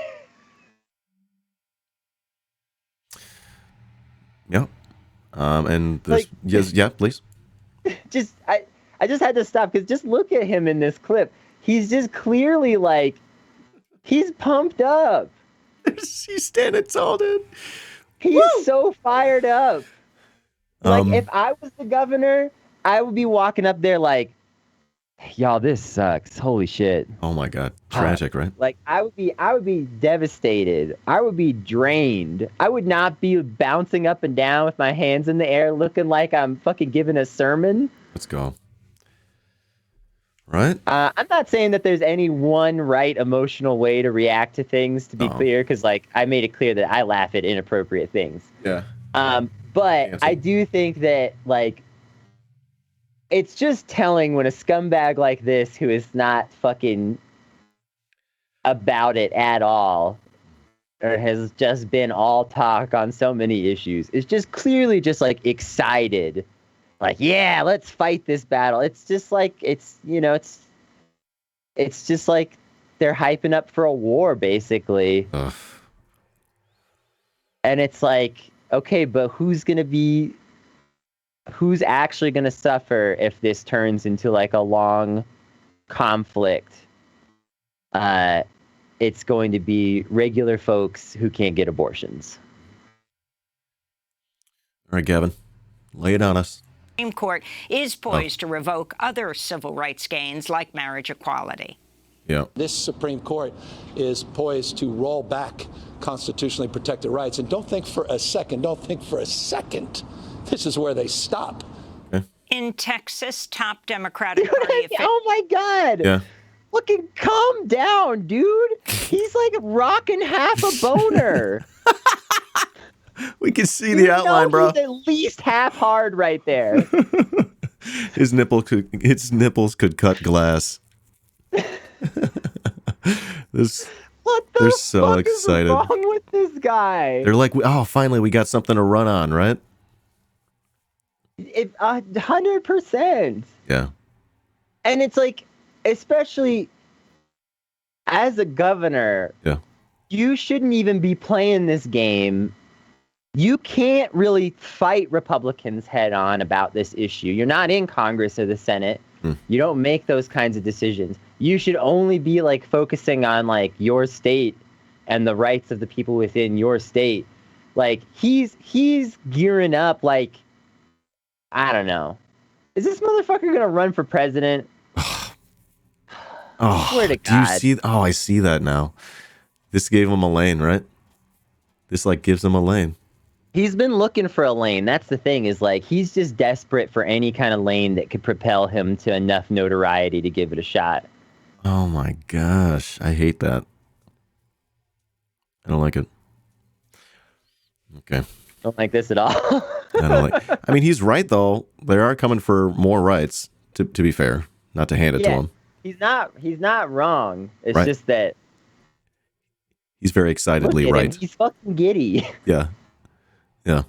Yeah. And this, like, please. I just had to stop because just look at him in this clip. He's just clearly like, he's pumped up. He's standing tall, dude. He's so fired up. Like, if I was the governor, I would be walking up there like, y'all, this sucks. Holy shit. Oh my God. Tragic, right? Like, I would be devastated. I would be drained. I would not be bouncing up and down with my hands in the air looking like I'm fucking giving a sermon. Let's go. Right? I'm not saying that there's any one right emotional way to react to things, to be clear, because, like, I made it clear that I laugh at inappropriate things. Yeah. But I do think that, like, it's just telling when a scumbag like this, who is not fucking about it at all, or has just been all talk on so many issues, is just clearly just, like, excited. Like, yeah, let's fight this battle. It's just like, it's just like they're hyping up for a war, basically. Ugh. And it's like, okay, but who's actually going to suffer if this turns into like a long conflict? It's going to be regular folks who can't get abortions. All right, Gavin, lay it on us. Supreme Court is poised to revoke other civil rights gains like marriage equality. Yeah. This Supreme Court is poised to roll back constitutionally protected rights. And don't think for a second, this is where they stop. Okay. In Texas, top Democratic Party official. Oh my God. Yeah. Fucking calm down, dude. He's like rocking half a boner. We can see the outline, bro. He's at least half hard right there. His nipples could cut glass. What the They're so fuck excited. is wrong with this guy? They're like, oh, finally we got something to run on, right? 100%. Yeah. And it's like, especially as a governor, Yeah. you shouldn't even be playing this game. You can't really fight Republicans head on about this issue. You're not in Congress or the Senate. You don't make those kinds of decisions. You should only be like focusing on like your state and the rights of the people within your state. Like he's gearing up like, I don't know. Is this motherfucker gonna run for president? Oh, swear to do you God. see? Oh, I see that now. This gave him a lane, right? This like gives him a lane. He's been looking for a lane. That's the thing, is like he's just desperate for any kind of lane that could propel him to enough notoriety to give it a shot. Oh my gosh, I hate that. I don't like it. Okay. Don't like this at all. I don't like. I mean, he's right though. They are coming for more rights. To be fair, not to hand it to him. He's not wrong. It's Right. just that He's very excitedly look at him. right. He's fucking giddy. Yeah. Yeah.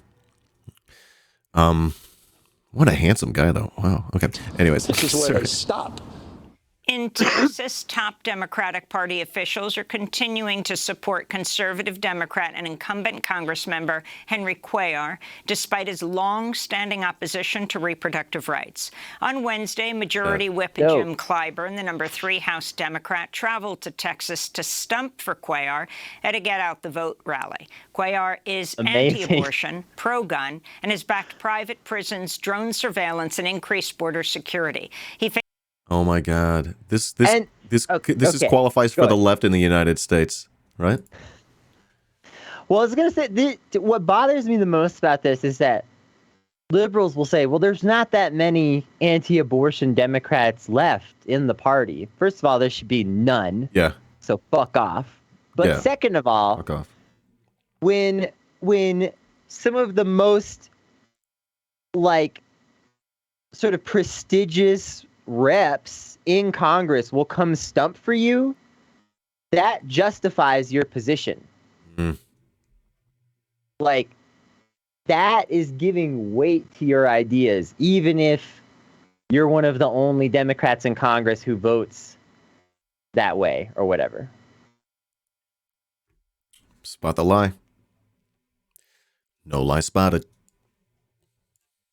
What a handsome guy though. Wow. Okay. Anyways. This is where they stop. In Texas, top Democratic Party officials are continuing to support conservative Democrat and incumbent Congressmember Henry Cuellar, despite his long-standing opposition to reproductive rights. On Wednesday, Majority Whip Jim Clyburn, the number 3 House Democrat, traveled to Texas to stump for Cuellar at a Get Out the Vote rally. Cuellar is anti-abortion, pro-gun, and has backed private prisons, drone surveillance, and increased border security. He Oh my God! This qualifies for Go the ahead. left in the United States, right? Well, I was going to say, what bothers me the most about this is that liberals will say, well, there's not that many anti-abortion Democrats left in the party. First of all, there should be none. Yeah. So fuck off. But Yeah. second of all, Fuck off. when some of the most like sort of prestigious reps in Congress will come stump for you, that justifies your position. Mm. Like, that is giving weight to your ideas, even if you're one of the only Democrats in Congress who votes that way or whatever. Spot the lie. No lie spotted.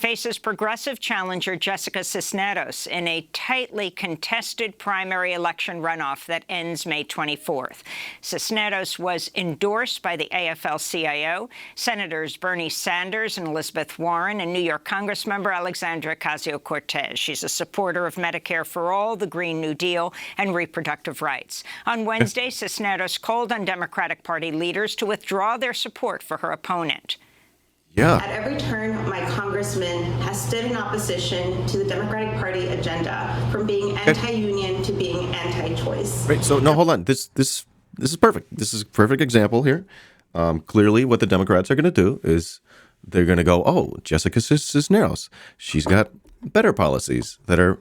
faces progressive challenger Jessica Cisneros in a tightly contested primary election runoff that ends May 24th. Cisneros was endorsed by the AFL-CIO, Senators Bernie Sanders and Elizabeth Warren, and New York Congressmember Alexandria Ocasio-Cortez. She's a supporter of Medicare for All, the Green New Deal, and reproductive rights. On Wednesday, Cisneros called on Democratic Party leaders to withdraw their support for her opponent. Yeah. At every turn, my congressman has stood in opposition to the Democratic Party agenda, from being anti-union to being anti-choice. Right. So no, hold on. This is perfect. This is a perfect example here. Clearly, what the Democrats are going to do is they're going to go, oh, Jessica Cisneros. She's got better policies that are,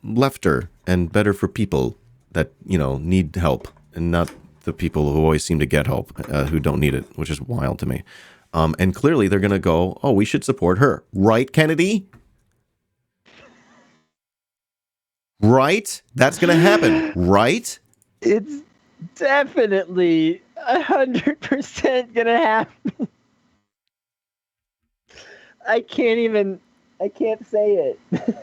lefter and better for people that, need help, and not the people who always seem to get help, who don't need it, which is wild to me. And clearly they're going to go, oh, we should support her. Right, Kennedy? Right? That's going to happen, right? It's definitely 100% going to happen. I can't say it.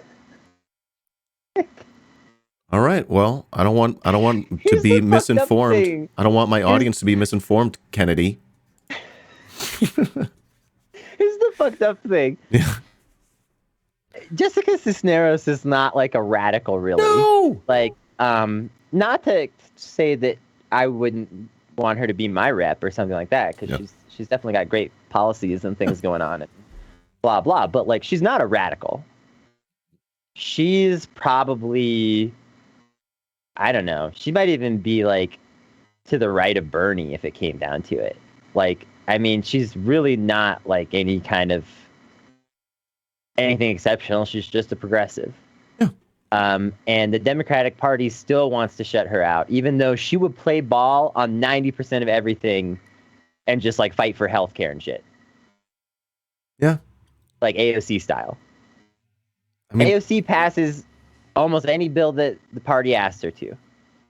All right. Well, I don't want to be misinformed. I don't want my audience to be misinformed, Kennedy. Here's the fucked up thing. Yeah. Jessica Cisneros is not like a radical, really. No. Like Not to say that I wouldn't want her to be my rep or something like that, because she's definitely got great policies and things going on and blah blah. But like, she's not a radical. She's probably, I don't know. She might even be like to the right of Bernie if it came down to it. Like, I mean, she's really not like any kind of anything exceptional. She's just a progressive. Yeah. And the Democratic Party still wants to shut her out, even though she would play ball on 90% of everything and just like fight for healthcare and shit. Yeah. Like AOC style. I mean, AOC passes almost any bill that the party asks her to.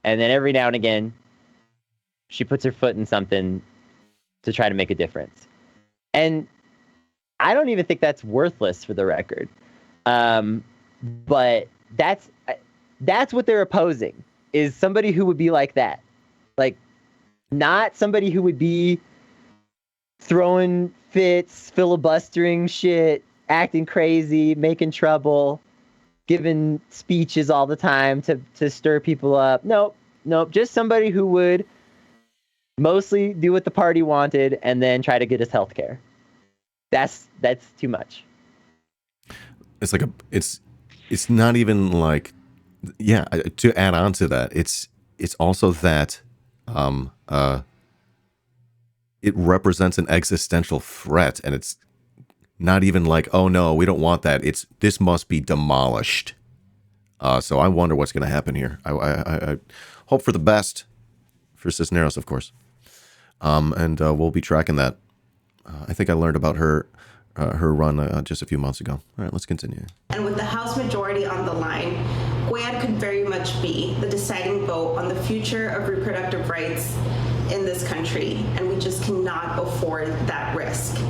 And then every now and again, she puts her foot in something to try to make a difference. And I don't even think that's worthless, for the record. But that's what they're opposing, is somebody who would be like that. Like, not somebody who would be throwing fits, filibustering shit, acting crazy, making trouble, giving speeches all the time to stir people up. Nope. Just somebody who would mostly do what the party wanted and then try to get us health care. That's too much. It's like it's not even like, yeah, to add on to that, it's also that it represents an existential threat, and it's not even like, oh no, we don't want that. This must be demolished. So I wonder what's going to happen here. I hope for the best for Cisneros, of course. And we'll be tracking that. I think I learned about her run just a few months ago. All right, let's continue. And with the House majority on the line, GWAD could very much be the deciding vote on the future of reproductive rights in this country, and we just cannot afford that risk.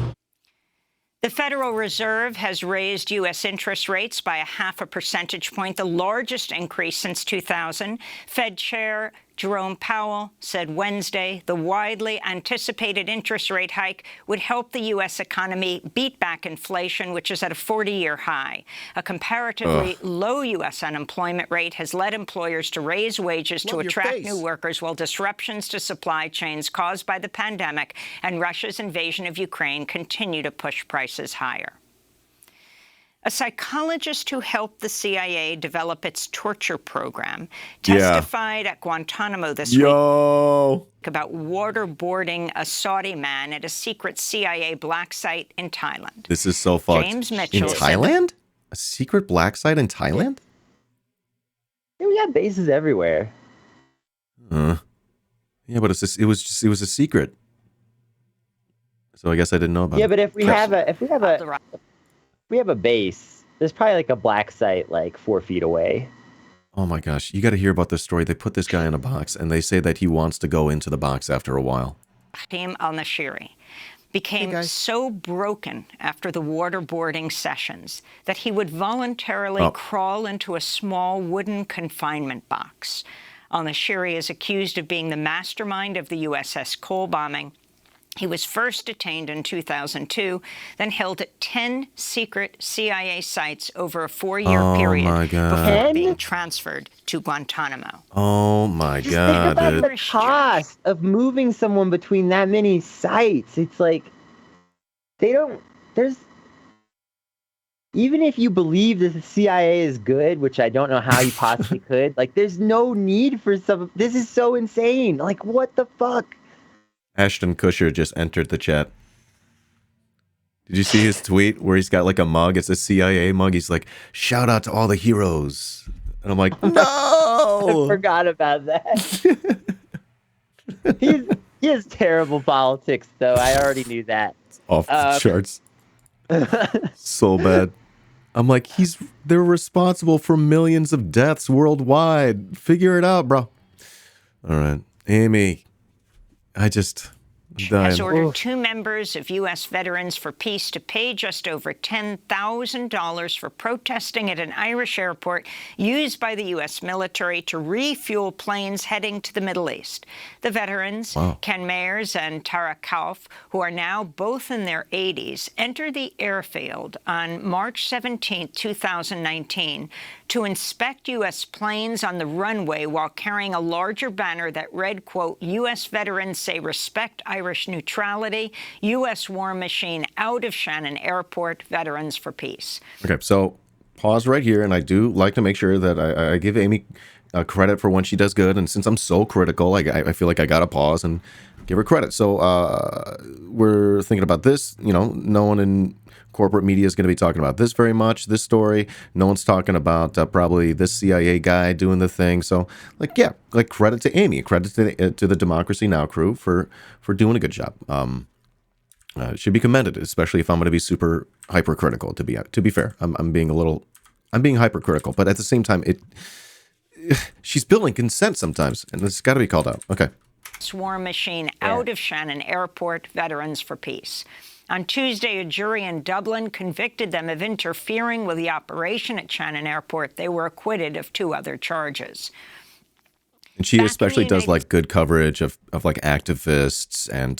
The Federal Reserve has raised U.S. interest rates by 0.5 percentage point, the largest increase since 2000. Fed Chair Jerome Powell said Wednesday the widely anticipated interest rate hike would help the U.S. economy beat back inflation, which is at a 40-year high. A comparatively low U.S. unemployment rate has led employers to raise wages to attract new workers, while disruptions to supply chains caused by the pandemic and Russia's invasion of Ukraine continue to push prices higher. A psychologist who helped the CIA develop its torture program testified at Guantanamo this week about waterboarding a Saudi man at a secret CIA black site in Thailand. This is so fucked. James Mitchell. In Thailand? A secret black site in Thailand? Yeah, we have bases everywhere. Yeah, but it was a secret. So I guess I didn't know about it. Yeah, but if we have a base, there's probably like a black site like 4 feet away. Oh my gosh, you got to hear about this story. They put this guy in a box, and they say that he wants to go into the box after a while. Hatim al-Nashiri became so broken after the waterboarding sessions that he would voluntarily crawl into a small wooden confinement box. Al-Nashiri is accused of being the mastermind of the USS Cole bombing. He was first detained in 2002, then held at 10 secret CIA sites over a 4-year period before being transferred to Guantanamo. Oh, my Just think about the cost of moving someone between that many sites. It's like, even if you believe that the CIA is good, which I don't know how you possibly could, like, there's no need for this is so insane. Like, what the fuck? Ashton Kutcher just entered the chat. Did you see his tweet where he's got like a mug? It's a CIA mug. He's like, shout out to all the heroes. And I'm like, no! I forgot about that. He has terrible politics, though. I already knew that. It's off the charts. So bad. I'm like, they're responsible for millions of deaths worldwide. Figure it out, bro. All right. Amy. has ordered 2 members of U.S. Veterans for Peace to pay just over $10,000 for protesting at an Irish airport used by the U.S. military to refuel planes heading to the Middle East. The veterans, Ken Mayers and Tara Kauf, who are now both in their 80s, entered the airfield on March 17, 2019, to inspect U.S. planes on the runway while carrying a larger banner that read, quote, U.S. veterans say respect Irish neutrality, U.S. war machine out of Shannon Airport, Veterans for Peace. Okay, so pause right here, and I do like to make sure that I give Amy credit for when she does good, and since I'm so critical, I feel like I gotta pause and give her credit. So we're thinking about this, no one in corporate media is going to be talking about this very much, this story. No one's talking about probably this CIA guy doing the thing. So, credit to Amy, credit to the Doomacracy Now crew for doing a good job. It should be commended, especially if I'm going to be super hypercritical. To be fair, I'm being hypercritical, but at the same time, she's building consent sometimes, and it's got to be called out. Okay. War machine out of Shannon Airport, Veterans for Peace. On Tuesday, a jury in Dublin convicted them of interfering with the operation at Shannon Airport. They were acquitted of 2 other charges. And she especially does like good coverage of like activists and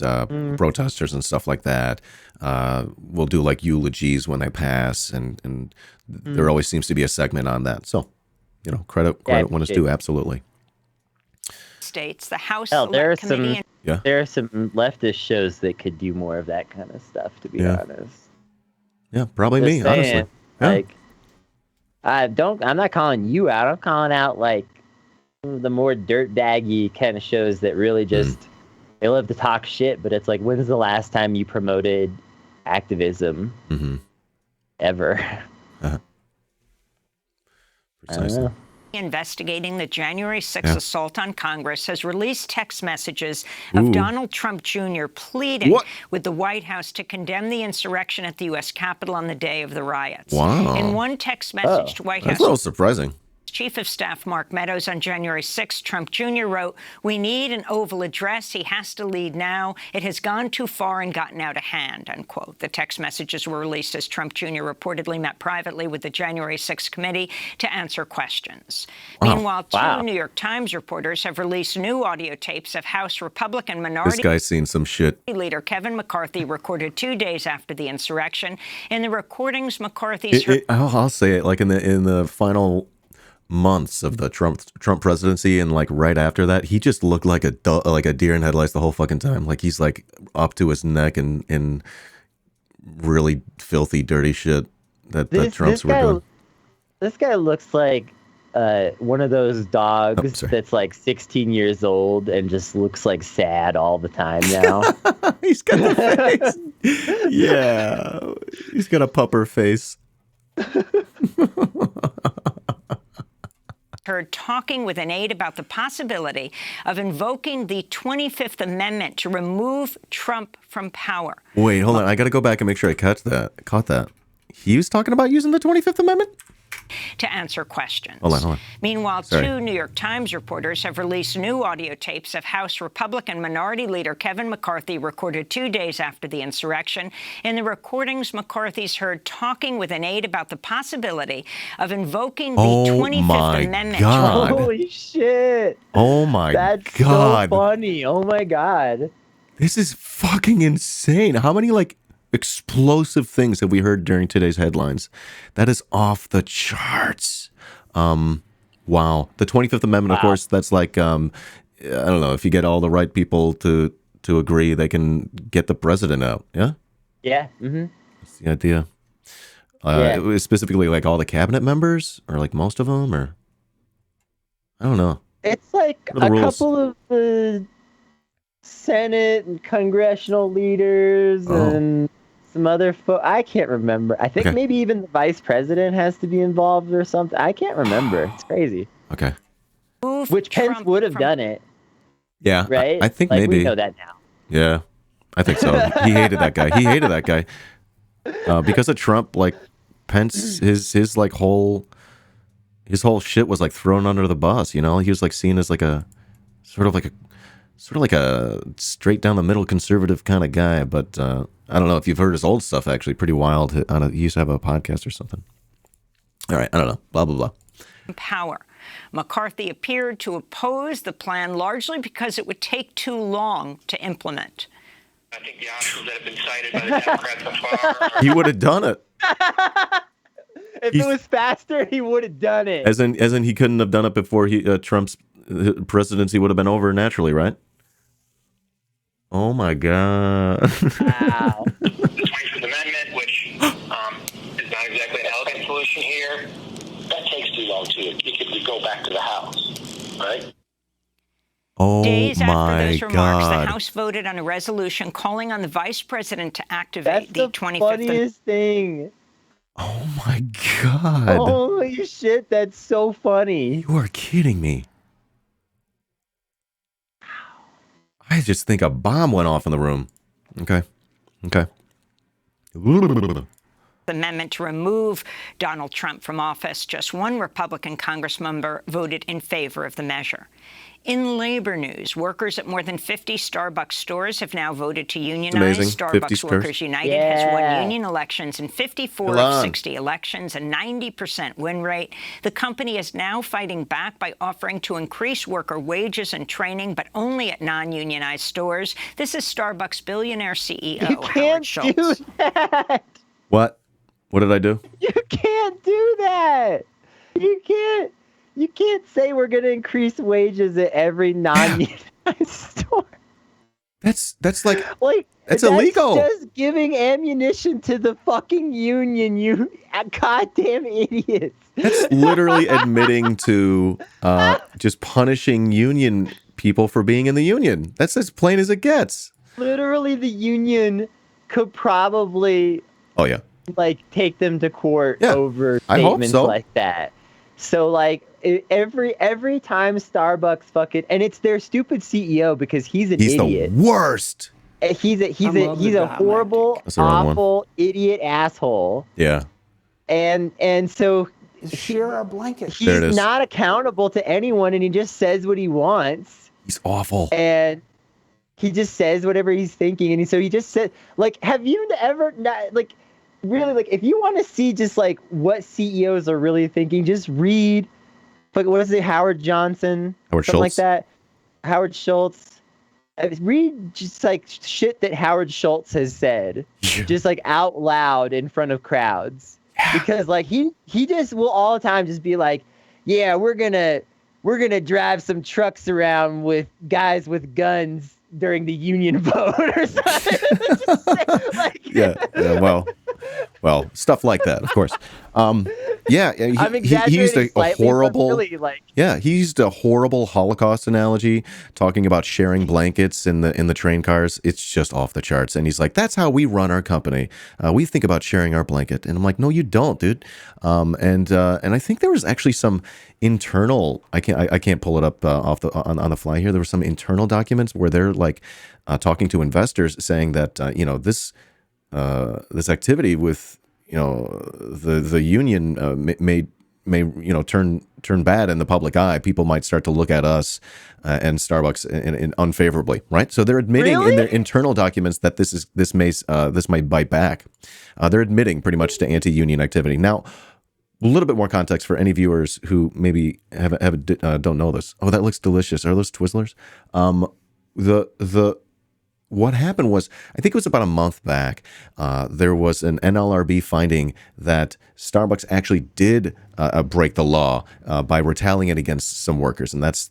protesters and stuff like that. We'll do like eulogies when they pass, and there always seems to be a segment on that. So, credit when it's due, absolutely. States, the House there are Committee. There are some leftist shows that could do more of that kind of stuff, to be honest. Yeah, probably me, honestly. Like, I'm not calling you out. I'm calling out like the more dirtbaggy kind of shows that really just they love to talk shit, but it's like, when's the last time you promoted activism ever? Precisely. Investigating the January 6th assault on Congress has released text messages of Donald Trump Jr. pleading with the White House to condemn the insurrection at the U.S. Capitol on the day of the riots. Wow. In one text message to White House, that's a little surprising. Chief of Staff Mark Meadows on January 6, Trump Jr. wrote, "We need an Oval Address. He has to lead now. It has gone too far and gotten out of hand," unquote. The text messages were released as Trump Jr. reportedly met privately with the January 6 committee to answer questions. Meanwhile, 2 New York Times reporters have released new audio tapes of House Republican minority this guy's seen some shit. Leader Kevin McCarthy recorded 2 days after the insurrection. In the recordings, I'll say it, like in the final months of the Trump presidency, and like right after that, he just looked like a deer in headlights the whole fucking time. Like he's like up to his neck in really filthy, dirty shit that Trumps were doing. This guy looks like one of those dogs that's like 16 years old and just looks like sad all the time now. He's got the face. Yeah, he's got a pupper face. Heard talking with an aide about the possibility of invoking the 25th Amendment to remove Trump from power. Wait, hold on. I got to go back and make sure I caught that. He was talking about using the 25th Amendment? To answer questions. Hold on. Meanwhile, 2 New York Times reporters have released new audio tapes of House Republican Minority Leader Kevin McCarthy recorded 2 days after the insurrection. In the recordings, McCarthy's heard talking with an aide about the possibility of invoking the 25th Amendment. God. Holy shit. Oh my God. That's so funny. Oh my God. This is fucking insane. How many explosive things have we heard during today's headlines? That is off the charts. Wow. The 25th Amendment, of course, that's like, I don't know, if you get all the right people to agree, they can get the president out. Yeah? Yeah. Mm-hmm. That's the idea. It was specifically like all the cabinet members, or like most of them, or I don't know. It's like a couple of the Senate and congressional leaders and some other I can't remember. I think maybe even the vice president has to be involved or something. I can't remember. It's crazy. Okay. Which Pence would have done it. Yeah. Right? I think maybe. We know that now. Yeah. I think so. He hated that guy. Because of Trump, like Pence, his whole shit was like thrown under the bus, He was like seen as like a sort of like sort of like a straight down the middle conservative kind of guy. But I don't know if you've heard his old stuff, actually. Pretty wild. He used to have a podcast or something. All right, I don't know. Blah, blah, blah. Power. McCarthy appeared to oppose the plan largely because it would take too long to implement. I think the options that have been cited by the Democrats so far He would have done it. If it was faster, he would have done it. As in he couldn't have done it before Trump's presidency would have been over naturally, right? Oh my God. Wow. the 25th Amendment, which is not exactly an elegant solution here, that takes too long too. It could go back to the House, right? Oh Days after my those remarks, God. the House voted on a resolution calling on the vice president to activate That's the the 25th funniest thing. Oh my God. Holy shit, that's so funny. You are kidding me. I just think a bomb went off in the room. Okay. Amendment to remove Donald Trump from office. Just one Republican congressmember voted in favor of the measure. In labor news, workers at more than 50 Starbucks stores have now voted to unionize. Amazing. Starbucks Workers United has won union elections in 54 of 60 elections, a 90% win rate. The company is now fighting back by offering to increase worker wages and training, but only at non-unionized stores. This is Starbucks billionaire CEO Howard Schultz. You can't do that. What? What did I do? You can't do that. You can't say we're going to increase wages at every non-unionized store. That's like Like, that's illegal. Just giving ammunition to the fucking union, you goddamn idiots. That's literally admitting to just punishing union people for being in the union. That's as plain as it gets. Literally, the union could probably take them to court over statements like that. So every time Starbucks fucking, and it's their stupid CEO because he's an idiot. The worst. He's a horrible, awful idiot asshole. Yeah. And so share a blanket. He's not accountable to anyone, and he just says what he wants. He's awful. And he just says whatever he's thinking, and so he just said, have you ever really, if you want to see just what CEOs are really thinking, just read what is it, Howard Johnson, Howard something Schultz? like that, Howard Schultz. Read just shit that Howard Schultz has said, just out loud in front of crowds, because he just will all the time just be like, yeah, we're gonna drive some trucks around with guys with guns during the union vote or something. Well, stuff like that, of course. He used a horrible, he used a horrible Holocaust analogy, talking about sharing blankets in the train cars. It's just off the charts. And he's like, "That's how we run our company. We think about sharing our blanket." And I'm like, "No, you don't, dude." And I think there was actually some internal. I can't pull it up on the fly here. There were some internal documents where they're talking to investors, saying that this activity with the union may turn bad in the public eye. People might start to look at us and Starbucks in unfavorably, right? So they're admitting in their internal documents that this might bite back. They're admitting pretty much to anti-union activity. Now, a little bit more context for any viewers who maybe don't know this. Oh, that looks delicious. Are those Twizzlers? What happened was, I think it was about a month back, there was an NLRB finding that Starbucks actually did break the law by retaliating against some workers, and that's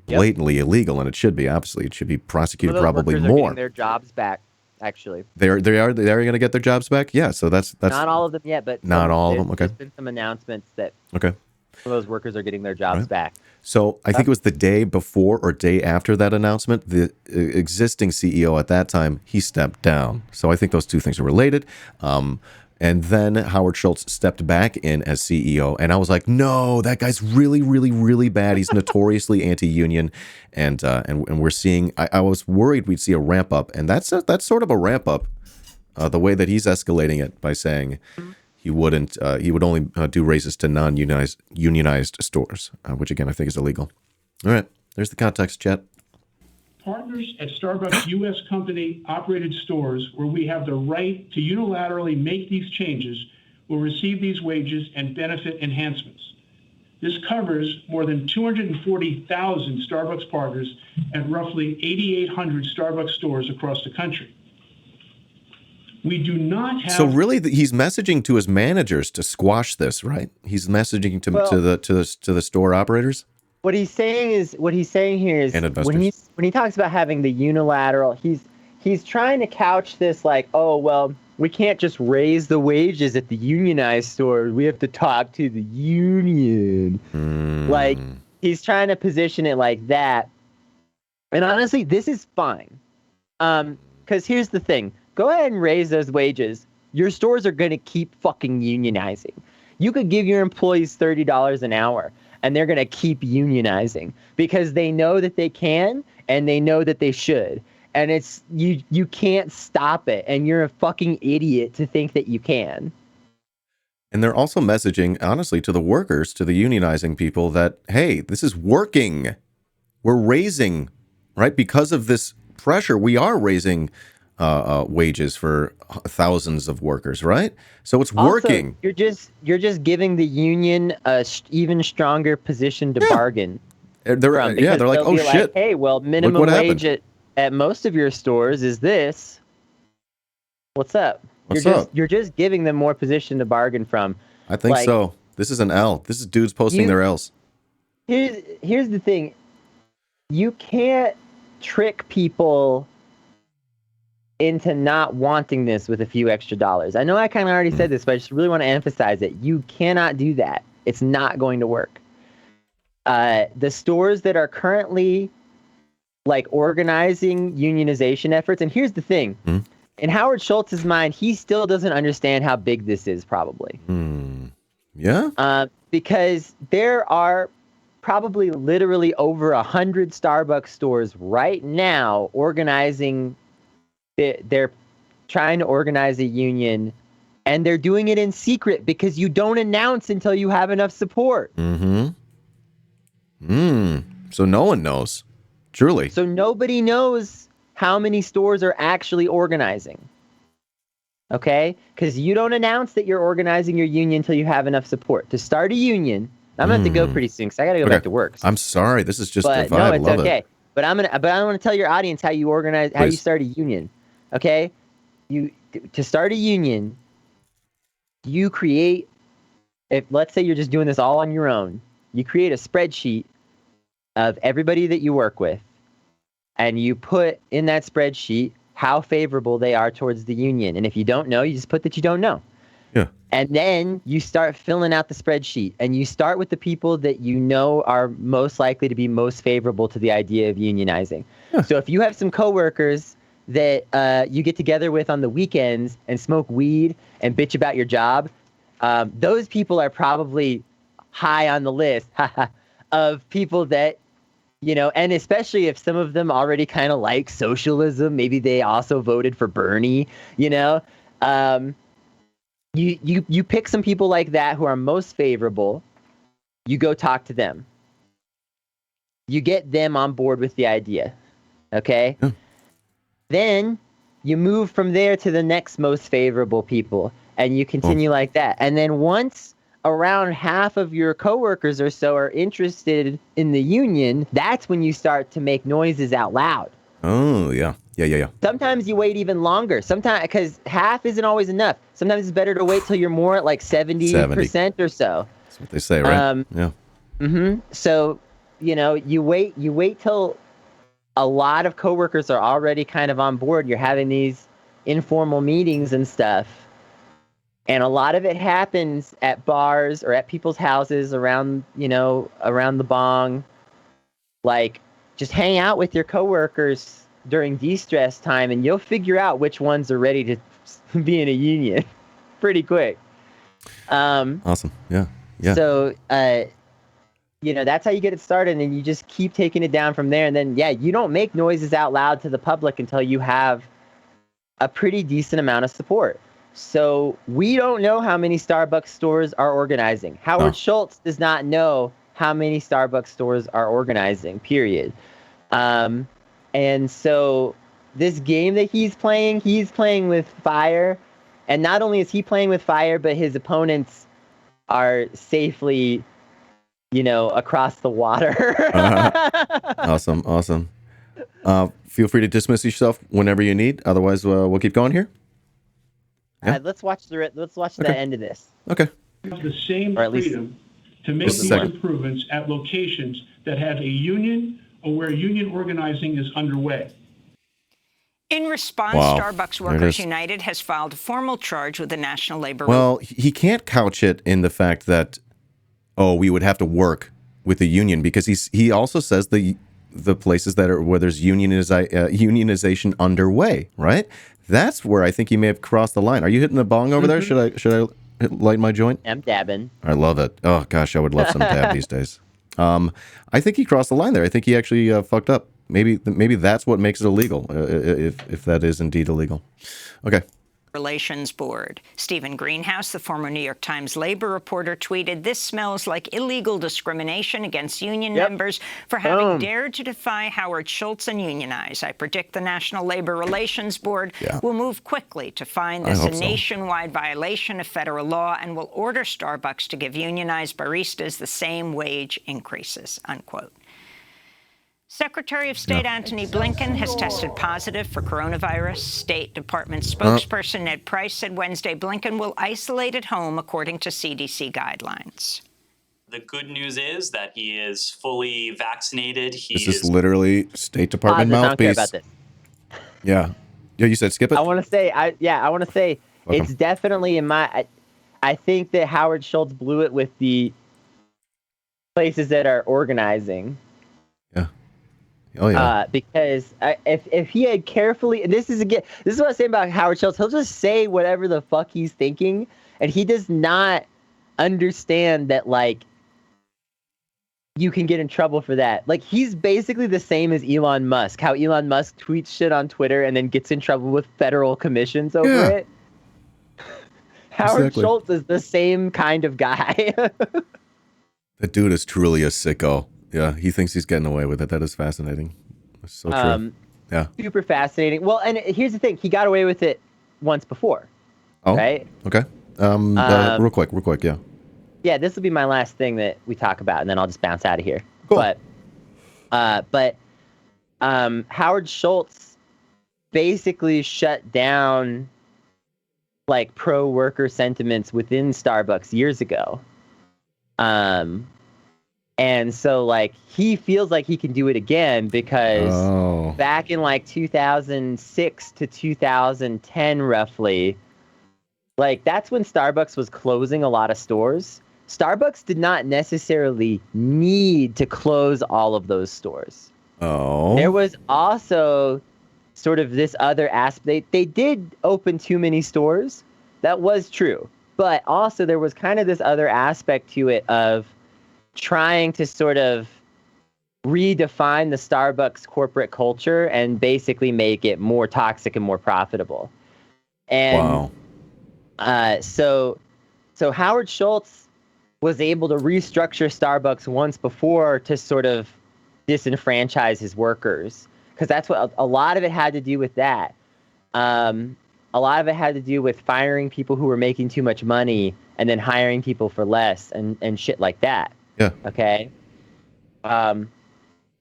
blatantly illegal, and it should be. Obviously, it should be prosecuted probably more. Are getting their jobs back, actually. They are going to get their jobs back. Yeah, so that's not all of them yet, but not all of them. Okay, there's been some announcements that some of those workers are getting their jobs back. So I think it was the day before or day after that announcement, the existing CEO at that time, he stepped down. So I think those two things are related. And then Howard Schultz stepped back in as CEO. And I was like, no, that guy's really, really, really bad. He's notoriously anti-union. And we're seeing, I was worried we'd see a ramp up. And that's sort of a ramp up, the way that he's escalating it by saying he would only do raises to non-unionized stores, which again I think is illegal. All right, there's the context, chat. Partners at Starbucks U.S. company-operated stores where we have the right to unilaterally make these changes will receive these wages and benefit enhancements. This covers more than 240,000 Starbucks partners at roughly 8,800 Starbucks stores across the country. We do not have. So really, he's messaging to his managers to squash this, right? He's messaging to the store operators. What he's saying here is when he talks about having the unilateral, he's trying to couch this like, oh well, we can't just raise the wages at the unionized stores. We have to talk to the union. Like he's trying to position it like that. And honestly, this is fine. Because here's the thing. Go ahead and raise those wages. Your stores are going to keep fucking unionizing. You could give your employees $30 an hour, and they're going to keep unionizing because they know that they can and they know that they should. And it's you can't stop it, and you're a fucking idiot to think that you can. And they're also messaging, honestly, to the workers, to the unionizing people that, hey, this is working. We're raising, right? Because of this pressure, we are raising wages for thousands of workers, right? So it's working. Also, you're just giving the union a even stronger position to bargain. They're like, oh shit. Like, hey, well, minimum wage at most of your stores is this. What's up? You're just giving them more position to bargain from. I think so. This is an L. This is dudes posting their L's. Here's the thing. You can't trick people into not wanting this with a few extra dollars. I know I kind of already said this, but I just really want to emphasize it. You cannot do that. It's not going to work. The stores that are currently like organizing unionization efforts, and here's the thing. In Howard Schultz's mind, he still doesn't understand how big this is probably. Yeah? Because there are probably literally over 100 Starbucks stores right now organizing. They're trying to organize a union, and they're doing it in secret because you don't announce until you have enough support. So no one knows, truly. So nobody knows how many stores are actually organizing. Okay? Because you don't announce that you're organizing your union until you have enough support. To start a union, I'm going to have to go pretty soon because I got to go back to work. I'm sorry. This is just a vibe. No, it's Love okay. It. But I want to tell your audience how you organize, how you start a union. Okay? To start a union, you create, let's say you're just doing this all on your own, you create a spreadsheet of everybody that you work with, and you put in that spreadsheet how favorable they are towards the union. And if you don't know, you just put that you don't know. Yeah. And then you start filling out the spreadsheet, and you start with the people that you know are most likely to be most favorable to the idea of unionizing. Yeah. So if you have some coworkers that you get together with on the weekends and smoke weed and bitch about your job, those people are probably high on the list of people that, you know, and especially if some of them already kind of like socialism, maybe they also voted for Bernie, you know, you pick some people like that who are most favorable, you go talk to them. You get them on board with the idea, okay? Yeah. Then you move from there to the next most favorable people, and you continue like that. And then once around half of your coworkers or so are interested in the union, that's when you start to make noises out loud. Oh, yeah. Yeah. Sometimes you wait even longer. Sometimes, because half isn't always enough. Sometimes it's better to wait till you're more at like 70% or so. That's what they say, right? Yeah. So, you know, you wait till a lot of coworkers are already kind of on board. You're having these informal meetings and stuff. And a lot of it happens at bars or at people's houses around the bong. Like, just hang out with your coworkers during de-stress time, and you'll figure out which ones are ready to be in a union pretty quick. Awesome. Yeah. So, that's how you get it started, and you just keep taking it down from there. And then, you don't make noises out loud to the public until you have a pretty decent amount of support. So we don't know how many Starbucks stores are organizing. Howard Schultz does not know how many Starbucks stores are organizing, period. And so this game that he's playing with fire. And not only is he playing with fire, but his opponents are safely, across the water. Awesome. Feel free to dismiss yourself whenever you need. Otherwise, we'll keep going here. Yeah. Let's watch the end of this. Okay. The same freedom to make these improvements at locations that have a union or where union organizing is underway. In response, Starbucks Workers United has filed a formal charge with the National Labor. Well, he can't couch it in the fact that, we would have to work with the union, because he also says the places where there's unionization underway, right? That's where I think he may have crossed the line. Are you hitting the bong over there? Should I light my joint? I'm dabbing. I love it. Oh gosh, I would love some dab these days. I think he crossed the line there. I think he actually fucked up. Maybe that's what makes it illegal, if that is indeed illegal. Okay. Relations Board. Stephen Greenhouse, the former New York Times labor reporter, tweeted, "This smells like illegal discrimination against union members for having dared to defy Howard Schultz and unionize. I predict the National Labor Relations Board will move quickly to find this a nationwide violation of federal law and will order Starbucks to give unionized baristas the same wage increases," unquote. Secretary of State Antony Blinken has tested positive for coronavirus. State Department spokesperson Ned Price said Wednesday Blinken will isolate at home according to CDC guidelines. The good news is that he is fully vaccinated. This is literally State Department mouthpiece. I don't care about this. Yeah, you said skip it? I want to say, it's definitely in my... I think that Howard Schultz blew it with the places that are organizing. Oh yeah. Because if he had carefully, and this is what I'm saying about Howard Schultz, he'll just say whatever the fuck he's thinking, and he does not understand that you can get in trouble for that. He's basically the same as Elon Musk. How Elon Musk tweets shit on Twitter and then gets in trouble with federal commissions over it. Howard Schultz is the same kind of guy. That dude is truly a sicko. Yeah, he thinks he's getting away with it. That is fascinating. That's so true. Yeah. Super fascinating. Well, and here's the thing. He got away with it once before. Oh, right? Okay. Real quick, yeah. Yeah, this will be my last thing that we talk about, and then I'll just bounce out of here. Cool. But Howard Schultz basically shut down, pro-worker sentiments within Starbucks years ago. And so, he feels like he can do it again because back in, 2006 to 2010, roughly, that's when Starbucks was closing a lot of stores. Starbucks did not necessarily need to close all of those stores. Oh. There was also sort of this other aspect. They did open too many stores. That was true. But also there was kind of this other aspect to it of trying to sort of redefine the Starbucks corporate culture and basically make it more toxic and more profitable. And so Howard Schultz was able to restructure Starbucks once before to sort of disenfranchise his workers, because that's what a lot of it had to do with that. A lot of it had to do with firing people who were making too much money and then hiring people for less and shit like that. Yeah. Okay.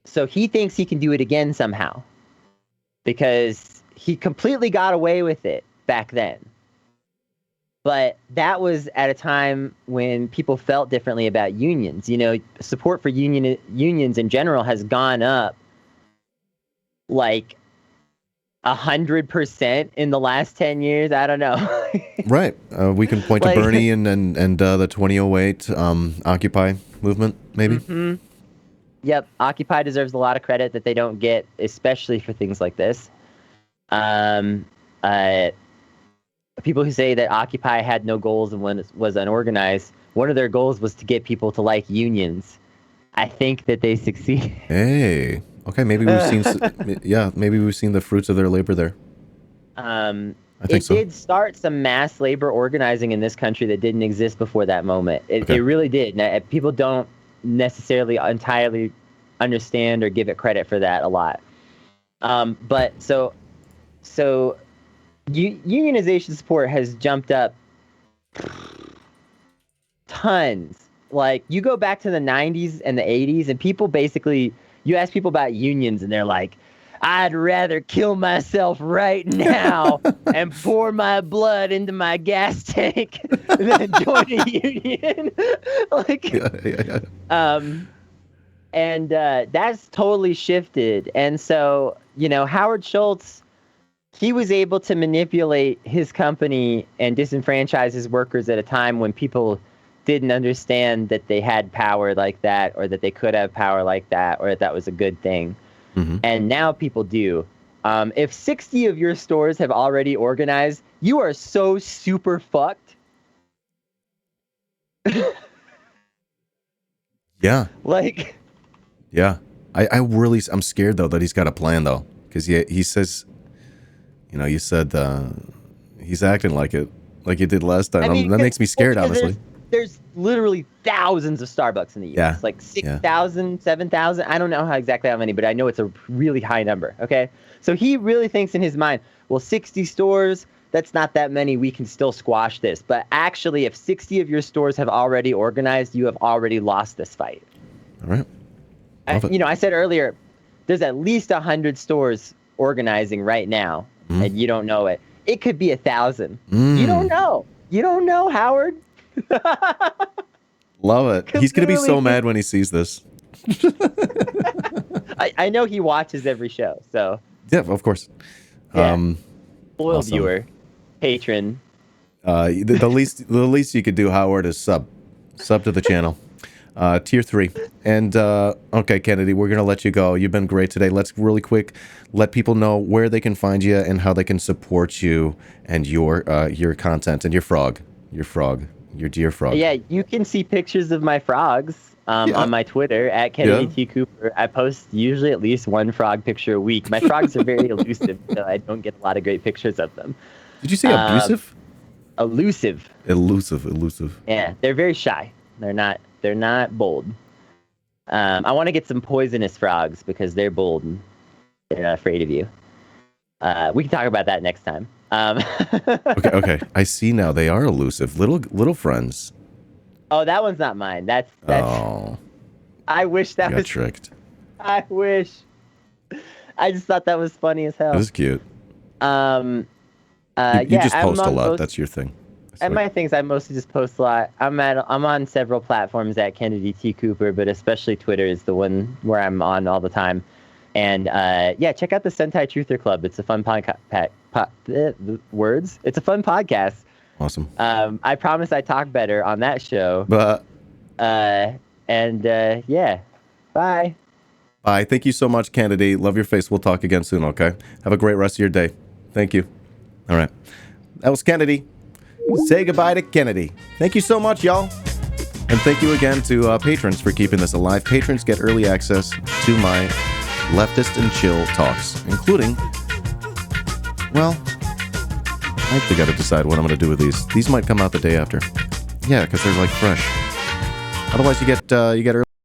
So he thinks he can do it again somehow because he completely got away with it back then. But that was at a time when people felt differently about unions. Support for unions in general has gone up 100% in the last 10 years. I don't know. Right. We can point to Bernie and the 2008 Occupy movement, maybe. Mm-hmm. Yep. Occupy deserves a lot of credit that they don't get, especially for things like this. People who say that Occupy had no goals and was unorganized, one of their goals was to get people to like unions. I think that they succeeded. Hey. Okay, maybe we've seen maybe we've seen the fruits of their labor there. I think so. Did start some mass labor organizing in this country that didn't exist before that moment. It really did. Now, people don't necessarily entirely understand or give it credit for that a lot. But so unionization support has jumped up tons. Like, you go back to the 90s and the 80s, and people basically, you ask people about unions, and they're like, I'd rather kill myself right now and pour my blood into my gas tank than join a union. Like, and that's totally shifted. And so, Howard Schultz, he was able to manipulate his company and disenfranchise his workers at a time when people didn't understand that they had power like that, or that they could have power like that, or that was a good thing. Mm-hmm. And now people do. If 60 of your stores have already organized, you are so super fucked. Yeah. Like. Yeah. I'm scared though that he's got a plan though, because he says, you said he's acting like he did last time. That makes me scared, honestly. There's literally thousands of Starbucks in the U.S. Yeah. Like 6,000, 7,000. I don't know exactly how many, but I know it's a really high number. Okay. So he really thinks in his mind, well, 60 stores, that's not that many. We can still squash this. But actually, if 60 of your stores have already organized, you have already lost this fight. All right. I said earlier, there's at least 100 stores organizing right now, and you don't know it. It could be 1,000. You don't know. You don't know, Howard. Love it. He's going to be so mad when he sees this. I know he watches every show, so. Yeah, of course. Yeah. Loyal viewer, patron. The least you could do, Howard, is sub to the channel. Tier 3. And okay, Kennedy, we're gonna let you go. You've been great today. Let's really quick let people know where they can find you and how they can support you and your content and your dear frog. Yeah, you can see pictures of my frogs on my Twitter at Kennedy T. Cooper. I post usually at least one frog picture a week. My frogs are very elusive, so I don't get a lot of great pictures of them. Did you say abusive? Elusive. Elusive. Yeah, they're very shy. They're not bold. I want to get some poisonous frogs because they're bold and they're not afraid of you. We can talk about that next time. Okay. I see now. They are elusive. Little friends. Oh, that one's not mine. That's. Oh. I wish that was tricked. I wish. I just thought that was funny as hell. It was cute. You just post a lot. That's your thing. And my things, I mostly just post a lot. I'm on several platforms at Kennedy T. Cooper, but especially Twitter is the one where I'm on all the time. And check out the Sentai Truther Club. It's a fun It's a fun podcast. Awesome. I promise I talk better on that show. Bye. Bye. Bye. Thank you so much, Kennedy. Love your face. We'll talk again soon, okay? Have a great rest of your day. Thank you. All right. That was Kennedy. Say goodbye to Kennedy. Thank you so much, y'all. And thank you again to patrons for keeping this alive. Patrons get early access to my leftist and chill talks, including, well, I actually got to decide what I'm going to do with these. These might come out the day after. Yeah, because they're like fresh. Otherwise, you get early